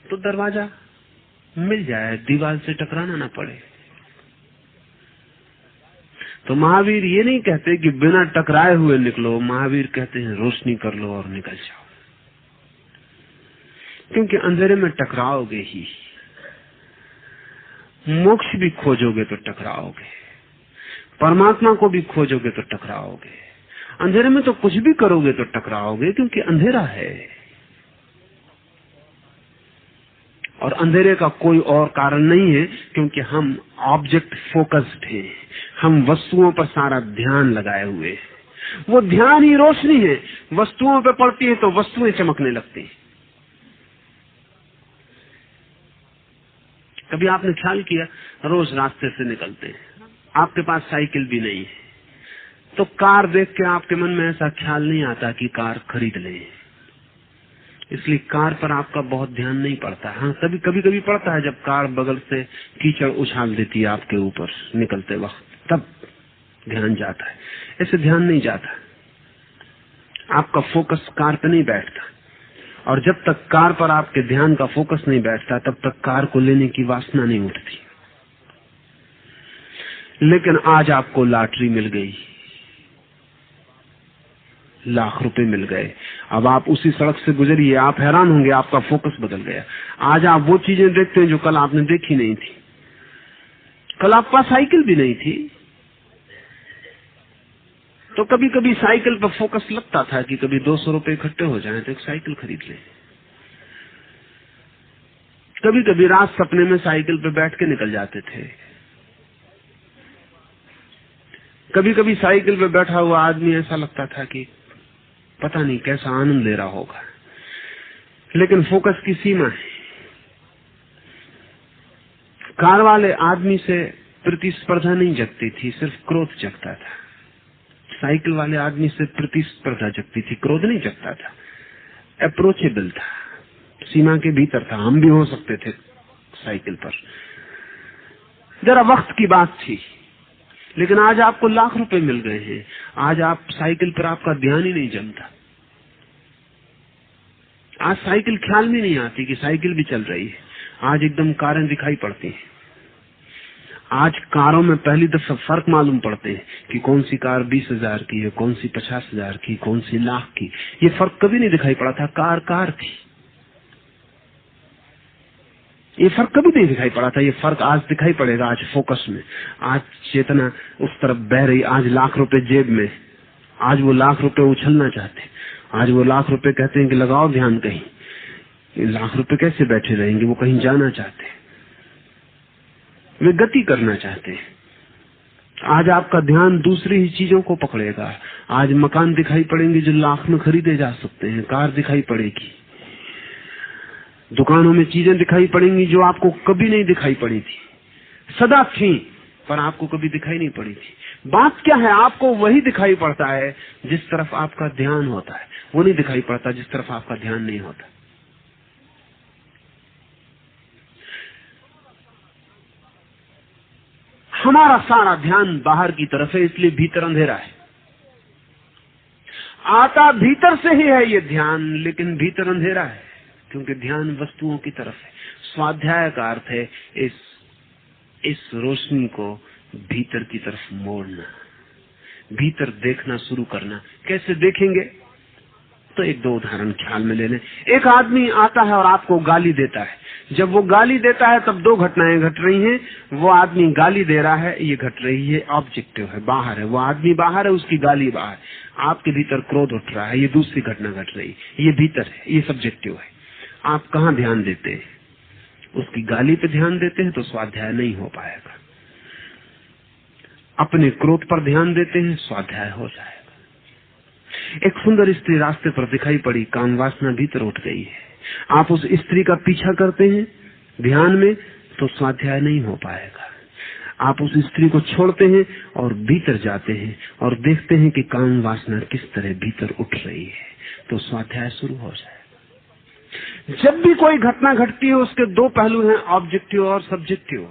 Speaker 2: तो दरवाजा मिल जाए, दीवार से टकराना ना पड़े। तो महावीर ये नहीं कहते कि बिना टकराए हुए निकलो, महावीर कहते हैं रोशनी कर लो और निकल जाओ। क्योंकि अंधेरे में टकराओगे ही, मोक्ष भी खोजोगे तो टकराओगे, परमात्मा को भी खोजोगे तो टकराओगे। अंधेरे में तो कुछ भी करोगे तो टकराओगे, क्योंकि अंधेरा है। और अंधेरे का कोई और कारण नहीं है, क्योंकि हम ऑब्जेक्ट फोकस्ड हैं, हम वस्तुओं पर सारा ध्यान लगाए हुए हैं। वो ध्यान ही रोशनी है, वस्तुओं पर पड़ती है तो वस्तुएं चमकने लगती हैं। कभी आपने ख्याल किया, रोज रास्ते से निकलते हैं, आपके पास साइकिल भी नहीं है, तो कार देख के आपके मन में ऐसा ख्याल नहीं आता कि कार खरीद लें, इसलिए कार पर आपका बहुत ध्यान नहीं पड़ता। हाँ, कभी पड़ता है जब कार बगल से कीचड़ उछाल देती है आपके ऊपर निकलते वक्त, तब ध्यान जाता है, ऐसे ध्यान नहीं जाता। आपका फोकस कार पे नहीं बैठता, और जब तक कार पर आपके ध्यान का फोकस नहीं बैठता तब तक कार को लेने की वासना नहीं उठती। लेकिन आज आपको लॉटरी मिल गई, लाख रुपए मिल गए, अब आप उसी सड़क से गुजरिए, आप हैरान होंगे, आपका फोकस बदल गया। आज आप वो चीजें देखते हैं जो कल आपने देखी नहीं थी। कल आपके पास साइकिल भी नहीं थी, तो कभी कभी साइकिल पर फोकस लगता था कि कभी 200 रुपए इकट्ठे हो जाएं तो एक साइकिल खरीद लें। कभी कभी रात सपने में साइकिल पर बैठ के निकल जाते थे। कभी कभी साइकिल पर बैठा हुआ आदमी ऐसा लगता था कि पता नहीं कैसा आनंद ले रहा होगा, लेकिन फोकस की सीमा है। कार वाले आदमी से प्रतिस्पर्धा नहीं जगती थी, सिर्फ क्रोध जगता था। साइकिल वाले आदमी से प्रतिस्पर्धा जगती थी, क्रोध नहीं जगता था। अप्रोचेबल था, सीमा के भीतर था, हम भी हो सकते थे साइकिल पर, जरा वक्त की बात थी। लेकिन आज आपको लाख रुपए मिल गए हैं, आज आप साइकिल पर आपका ध्यान ही नहीं जमता। आज साइकिल ख्याल में नहीं आती कि साइकिल भी चल रही है। आज एकदम कारें दिखाई पड़ती हैं। आज कारों में पहली दफा फर्क मालूम पड़ते हैं कि कौन सी कार 20,000 की है, कौन सी 50,000 की, कौन सी लाख की। ये फर्क कभी नहीं दिखाई पड़ा था, कार थी। ये फर्क कभी नहीं दिखाई पड़ा था, ये फर्क आज दिखाई पड़ेगा। आज फोकस में, आज चेतना उस तरफ बह रही। आज लाख रुपए जेब में, आज वो लाख रुपए उछलना चाहते, आज वो लाख रुपए कहते हैं कि लगाओ ध्यान कहीं। लाख रुपए कैसे बैठे रहेंगे, वो कहीं जाना चाहते, वे गति करना चाहते हैं। आज आपका ध्यान दूसरी ही चीजों को पकड़ेगा। आज मकान दिखाई पड़ेंगे जो लाख में खरीदे जा सकते हैं, कार दिखाई पड़ेगी, दुकानों में चीजें दिखाई पड़ेंगी जो आपको कभी नहीं दिखाई पड़ी थी, सदा थी पर आपको कभी दिखाई नहीं पड़ी थी। बात क्या है, आपको वही दिखाई पड़ता है जिस तरफ आपका ध्यान होता है, वो नहीं दिखाई पड़ता जिस तरफ आपका ध्यान नहीं होता। हमारा सारा ध्यान बाहर की तरफ है, इसलिए भीतर अंधेरा है। आता भीतर से ही है ये ध्यान, लेकिन भीतर अंधेरा है, क्योंकि ध्यान वस्तुओं की तरफ है। स्वाध्याय का अर्थ है इस रोशनी को भीतर की तरफ मोड़ना, भीतर देखना शुरू करना। कैसे देखेंगे, तो एक दो उदाहरण ख्याल में ले लें। एक आदमी आता है और आपको गाली देता है। जब वो गाली देता है तब दो घटनाएं घट रही हैं। वो आदमी गाली दे रहा है, ये घट रही है, ऑब्जेक्टिव है, बाहर है। वो आदमी बाहर है, उसकी गाली बाहर। आपके भीतर क्रोध उठ रहा है, ये दूसरी घटना घट रही है, ये भीतर है, ये सब्जेक्टिव है। आप कहाँ ध्यान देते हैं? उसकी गाली पे ध्यान देते हैं तो स्वाध्याय नहीं हो पाएगा। अपने क्रोध पर ध्यान देते हैं, स्वाध्याय हो जाएगा। एक सुंदर स्त्री रास्ते पर दिखाई पड़ी, काम वासना भीतर उठ गई है। आप उस स्त्री का पीछा करते हैं ध्यान में तो स्वाध्याय नहीं हो पाएगा। आप उस स्त्री को छोड़ते हैं और भीतर जाते हैं और देखते हैं कि काम वासना किस तरह भीतर उठ रही है, तो स्वाध्याय शुरू हो जाएगा। जब भी कोई घटना घटती है उसके दो पहलू हैं, ऑब्जेक्टिव और सब्जेक्टिव,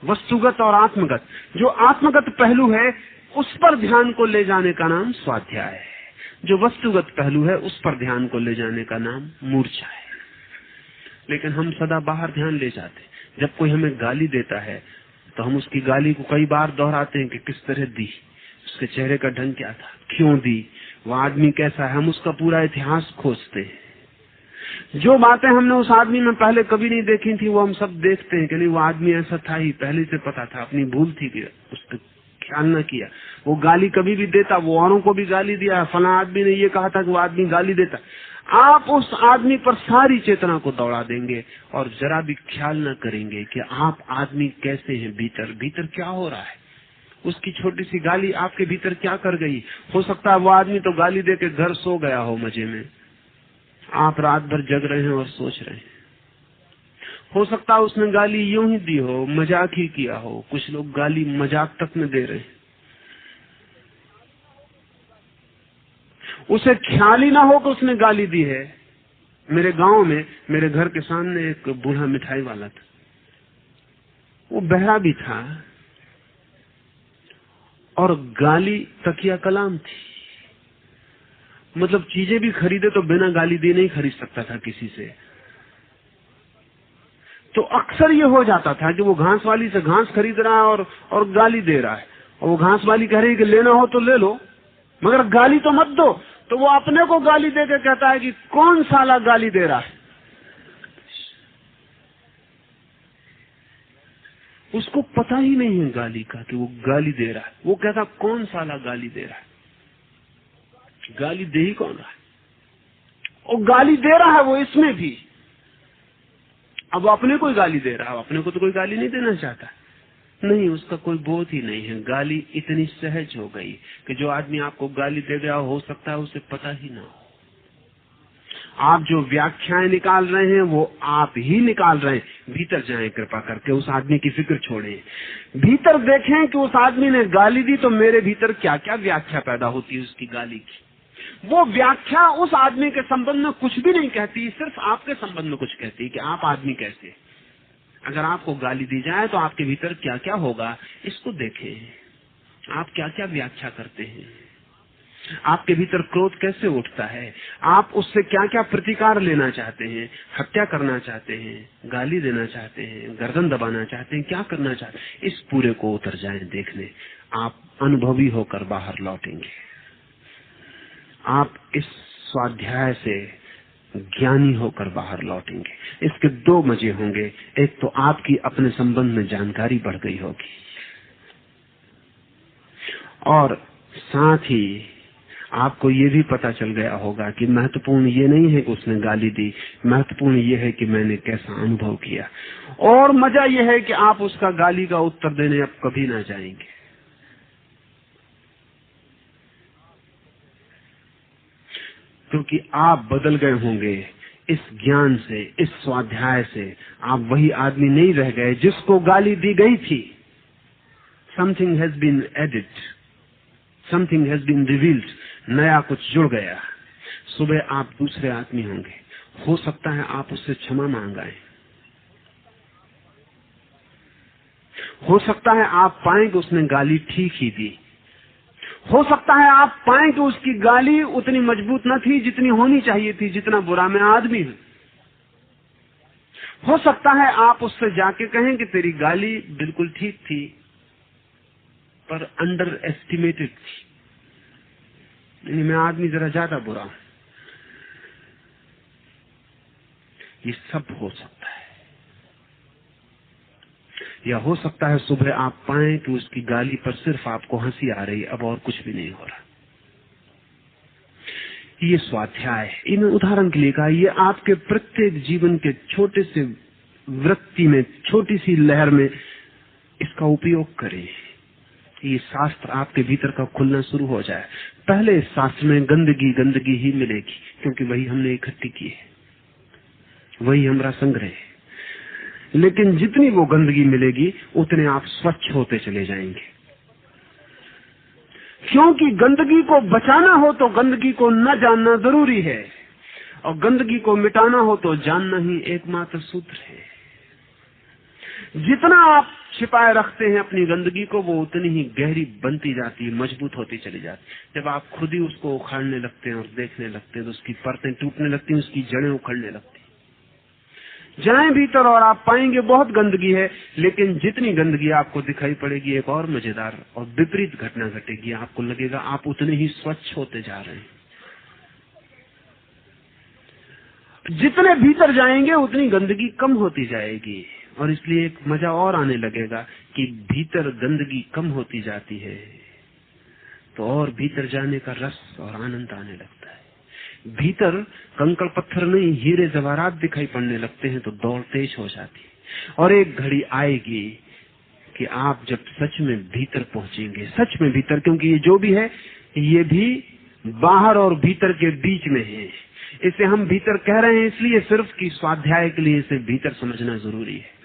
Speaker 2: वस्तुगत और आत्मगत। जो आत्मगत पहलू है उस पर ध्यान को ले जाने का नाम स्वाध्याय है, जो वस्तुगत पहलू है उस पर ध्यान को ले जाने का नाम मूर्छा है। लेकिन हम सदा बाहर ध्यान ले जाते। जब कोई हमें गाली देता है तो हम उसकी गाली को कई बार दोहराते हैं कि किस तरह दी, उसके चेहरे का ढंग क्या था, क्यों दी, वो आदमी कैसा है। हम उसका पूरा इतिहास खोजते हैं। जो बातें हमने उस आदमी में पहले कभी नहीं देखी थी वो हम सब देखते हैं कि नहीं वो आदमी ऐसा था ही, पहले से पता था, अपनी भूल थी कि उस पर ख्याल न किया। वो गाली कभी भी देता, वो औरों को भी गाली दिया, फला आदमी ने ये कहा था कि वो आदमी गाली देता। आप उस आदमी पर सारी चेतना को दौड़ा देंगे और जरा भी ख्याल न करेंगे कि आप आदमी कैसे हैं, भीतर भीतर क्या हो रहा है। उसकी छोटी सी गाली आपके भीतर क्या कर गई। हो सकता है वो आदमी तो गाली दे के घर सो गया हो मजे में, आप रात भर जग रहे हैं और सोच रहे हैं। हो सकता है उसने गाली यूं ही दी हो, मजाक ही किया हो। कुछ लोग गाली मजाक तक में दे रहे हैं, उसे ख्याल ही ना हो कि उसने गाली दी है। मेरे गांव में मेरे घर के सामने एक बूढ़ा मिठाई वाला था, वो बहरा भी था और गाली तकिया कलाम थी। मतलब चीजें भी खरीदे तो बिना गाली दिए नहीं खरीद सकता था किसी से। तो अक्सर ये हो जाता था कि वो घास वाली से घास खरीद रहा है और गाली दे रहा है, और वो घास वाली कह रही है कि लेना हो तो ले लो मगर गाली तो मत दो। तो वो अपने को गाली दे के कहता है कि कौन साला गाली दे रहा है। उसको पता ही नहीं है गाली का कि वो गाली दे रहा है। वो कहता कौन साला गाली दे रहा है, गाली दे ही कौन रहा है। वो गाली दे रहा है वो इसमें भी। अब वो अपने को ही गाली दे रहा है, अपने को तो कोई गाली नहीं देना चाहता। नहीं, उसका कोई बोध ही नहीं है। गाली इतनी सहज हो गई कि जो आदमी आपको गाली दे गया हो सकता है उसे पता ही ना हो। आप जो व्याख्याएं निकाल रहे हैं वो आप ही निकाल रहे हैं। भीतर जाएं कृपा करके, उस आदमी की फिक्र छोड़ें, भीतर देखें कि उस आदमी ने गाली दी तो मेरे भीतर क्या क्या व्याख्या पैदा होती है उसकी गाली की। वो व्याख्या उस आदमी के संबंध में कुछ भी नहीं कहती, सिर्फ आपके संबंध में कुछ कहती है कि आप आदमी कैसे। अगर आपको गाली दी जाए तो आपके भीतर क्या क्या होगा, इसको देखें। आप क्या क्या व्याख्या करते हैं, आपके भीतर क्रोध कैसे उठता है, आप उससे क्या क्या प्रतिकार लेना चाहते हैं, हत्या करना चाहते हैं, गाली देना चाहते हैं, गर्दन दबाना चाहते हैं, क्या करना चाहते हैं। इस पूरे को उतर जाएं देखने। आप अनुभवी होकर बाहर लौटेंगे। आप इस स्वाध्याय से ज्ञानी होकर बाहर लौटेंगे। इसके दो मजे होंगे। एक तो आपकी अपने संबंध में जानकारी बढ़ गई होगी, और साथ ही आपको ये भी पता चल गया होगा कि महत्वपूर्ण ये नहीं है कि उसने गाली दी, महत्वपूर्ण ये है कि मैंने कैसा अनुभव किया। और मजा ये है कि आप उसका गाली का उत्तर देने अब कभी ना जाएंगे। क्योंकि आप बदल गए होंगे इस ज्ञान से, इस स्वाध्याय से। आप वही आदमी नहीं रह गए जिसको गाली दी गई थी। Something has been added, something has been revealed. नया कुछ जुड़ गया। सुबह आप दूसरे आदमी होंगे। हो सकता है आप उससे क्षमा मांग आए, हो सकता है आप पाएं कि उसने गाली ठीक ही दी, हो सकता है आप पाएं कि उसकी गाली उतनी मजबूत न थी जितनी होनी चाहिए थी, जितना बुरा मैं आदमी हूं। हो सकता है आप उससे जाके कहें कि तेरी गाली बिल्कुल ठीक थी पर अंडर एस्टिमेटेड थी, मैं आदमी जरा ज्यादा बुरा हूं। ये सब हो सकता है। या हो सकता है सुबह आप पाएं कि उसकी गाली पर सिर्फ आपको हंसी आ रही, अब और कुछ भी नहीं हो रहा। ये स्वाध्याय है। ये मैं उदाहरण के लिए कहा, ये आपके प्रत्येक जीवन के छोटे से वृत्ति में, छोटी सी लहर में इसका उपयोग करें। ये शास्त्र आपके भीतर का खुलना शुरू हो जाए। पहले शास्त्र में गंदगी गंदगी ही मिलेगी, क्योंकि वही हमने इकट्ठी की है, वही हमारा संग्रह है। लेकिन जितनी वो गंदगी मिलेगी उतने आप स्वच्छ होते चले जाएंगे, क्योंकि गंदगी को बचाना हो तो गंदगी को न जानना जरूरी है, और गंदगी को मिटाना हो तो जानना ही एकमात्र सूत्र है। जितना आप छिपाए रखते हैं अपनी गंदगी को, वो उतनी ही गहरी बनती जाती है, मजबूत होती चली जाती है। जब आप खुद ही उसको उखाड़ने लगते हैं और देखने लगते हैं तो उसकी परतें टूटने लगती हैं, उसकी जड़ें उखड़ने लगती हैं। जाएं भीतर और आप पाएंगे बहुत गंदगी है, लेकिन जितनी गंदगी आपको दिखाई पड़ेगी, एक और मजेदार और विपरीत घटना घटेगी। आपको लगेगा आप उतने ही स्वच्छ होते जा रहे हैं। जितने भीतर जाएंगे उतनी गंदगी कम होती जाएगी, और इसलिए एक मजा और आने लगेगा कि भीतर गंदगी कम होती जाती है तो और भीतर जाने का रस और आनंद आने लगता है। भीतर कंकड़ पत्थर नहीं, हीरे जवाहरात दिखाई पड़ने लगते हैं तो दौड़ तेज हो जाती है। और एक घड़ी आएगी कि आप जब सच में भीतर पहुंचेंगे, सच में भीतर, क्योंकि ये जो भी है ये भी बाहर और भीतर के बीच में है। इसे हम भीतर कह रहे हैं इसलिए सिर्फ कि स्वाध्याय के लिए इसे भीतर समझना जरूरी है।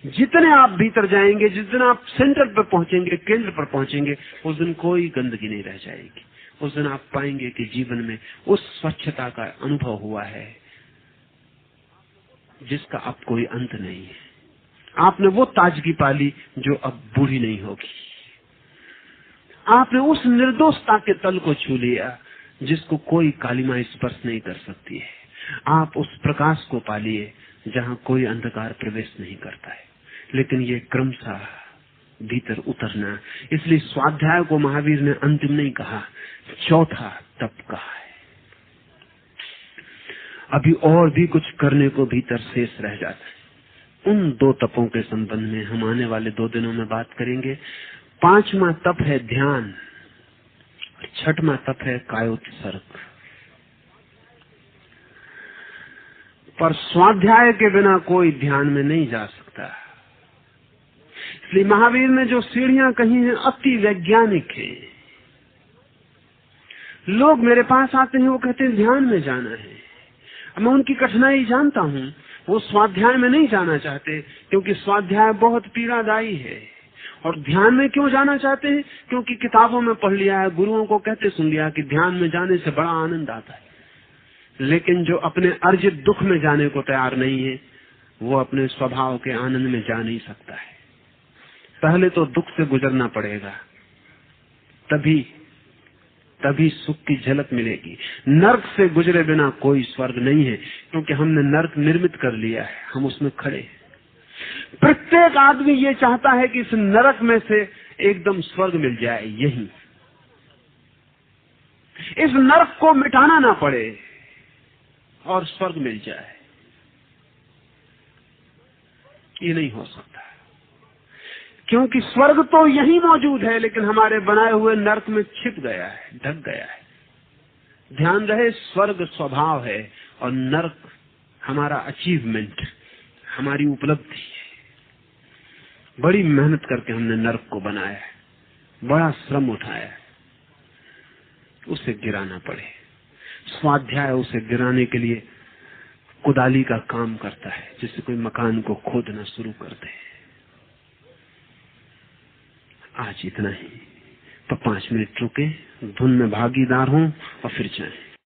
Speaker 2: जितने आप भीतर जाएंगे, जितना आप सेंटर पर पहुंचेंगे, केंद्र पर पहुंचेंगे, उस दिन कोई गंदगी नहीं रह जाएगी। उस दिन आप पाएंगे कि जीवन में उस स्वच्छता का अनुभव हुआ है जिसका अब कोई अंत नहीं है। आपने वो ताजगी पाली जो अब बूढ़ी नहीं होगी। आपने उस निर्दोषता के तल को छू लिया जिसको कोई कालिमा स्पर्श नहीं कर सकती है। आप उस प्रकाश को पालिए जहां कोई अंधकार प्रवेश नहीं करता है। लेकिन ये क्रमशः भीतर उतरना, इसलिए स्वाध्याय को महावीर ने अंतिम नहीं कहा, चौथा तप कहा है। अभी और भी कुछ करने को भीतर शेष रह जाता है। उन दो तपों के संबंध में हम आने वाले 2 दिनों में बात करेंगे। 5वां तप है ध्यान, 6वां तप है कायोत्सर्ग। पर स्वाध्याय के बिना कोई ध्यान में नहीं जा सकता। इसलिए महावीर ने जो सीढ़ियां कही हैं अति वैज्ञानिक है। लोग मेरे पास आते हैं, वो कहते हैं ध्यान में जाना है। मैं उनकी कठिनाई जानता हूँ, वो स्वाध्याय में नहीं जाना चाहते क्योंकि स्वाध्याय बहुत पीड़ादायी है। और ध्यान में क्यों जाना चाहते हैं? क्योंकि किताबों में पढ़ लिया है, गुरुओं को कहते सुन लिया कि ध्यान में जाने से बड़ा आनंद आता है। लेकिन जो अपने अर्जित दुख में जाने को तैयार नहीं है, वो अपने स्वभाव के आनंद में जा नहीं सकता है। पहले तो दुख से गुजरना पड़ेगा, तभी सुख की झलक मिलेगी। नर्क से गुजरे बिना कोई स्वर्ग नहीं है, क्योंकि हमने नर्क निर्मित कर लिया है, हम उसमें खड़े हैं। प्रत्येक आदमी ये चाहता है कि इस नरक में से एकदम स्वर्ग मिल जाए, यही इस नरक को मिटाना ना पड़े और स्वर्ग मिल जाए। ये नहीं हो सकता, क्योंकि स्वर्ग तो यही मौजूद है, लेकिन हमारे बनाए हुए नरक में छिप गया है, ढक गया है। ध्यान रहे, स्वर्ग स्वभाव है और नरक हमारा अचीवमेंट, हमारी उपलब्धि है। बड़ी मेहनत करके हमने नरक को बनाया है, बड़ा श्रम उठाया है, उसे गिराना पड़े। स्वाध्याय उसे गिराने के लिए कुदाली का काम करता है, जिससे कोई मकान को खोदना शुरू कर दे। आज इतना ही, तो 5 मिनट रुके, धुन में भागीदार हों और फिर जाएं।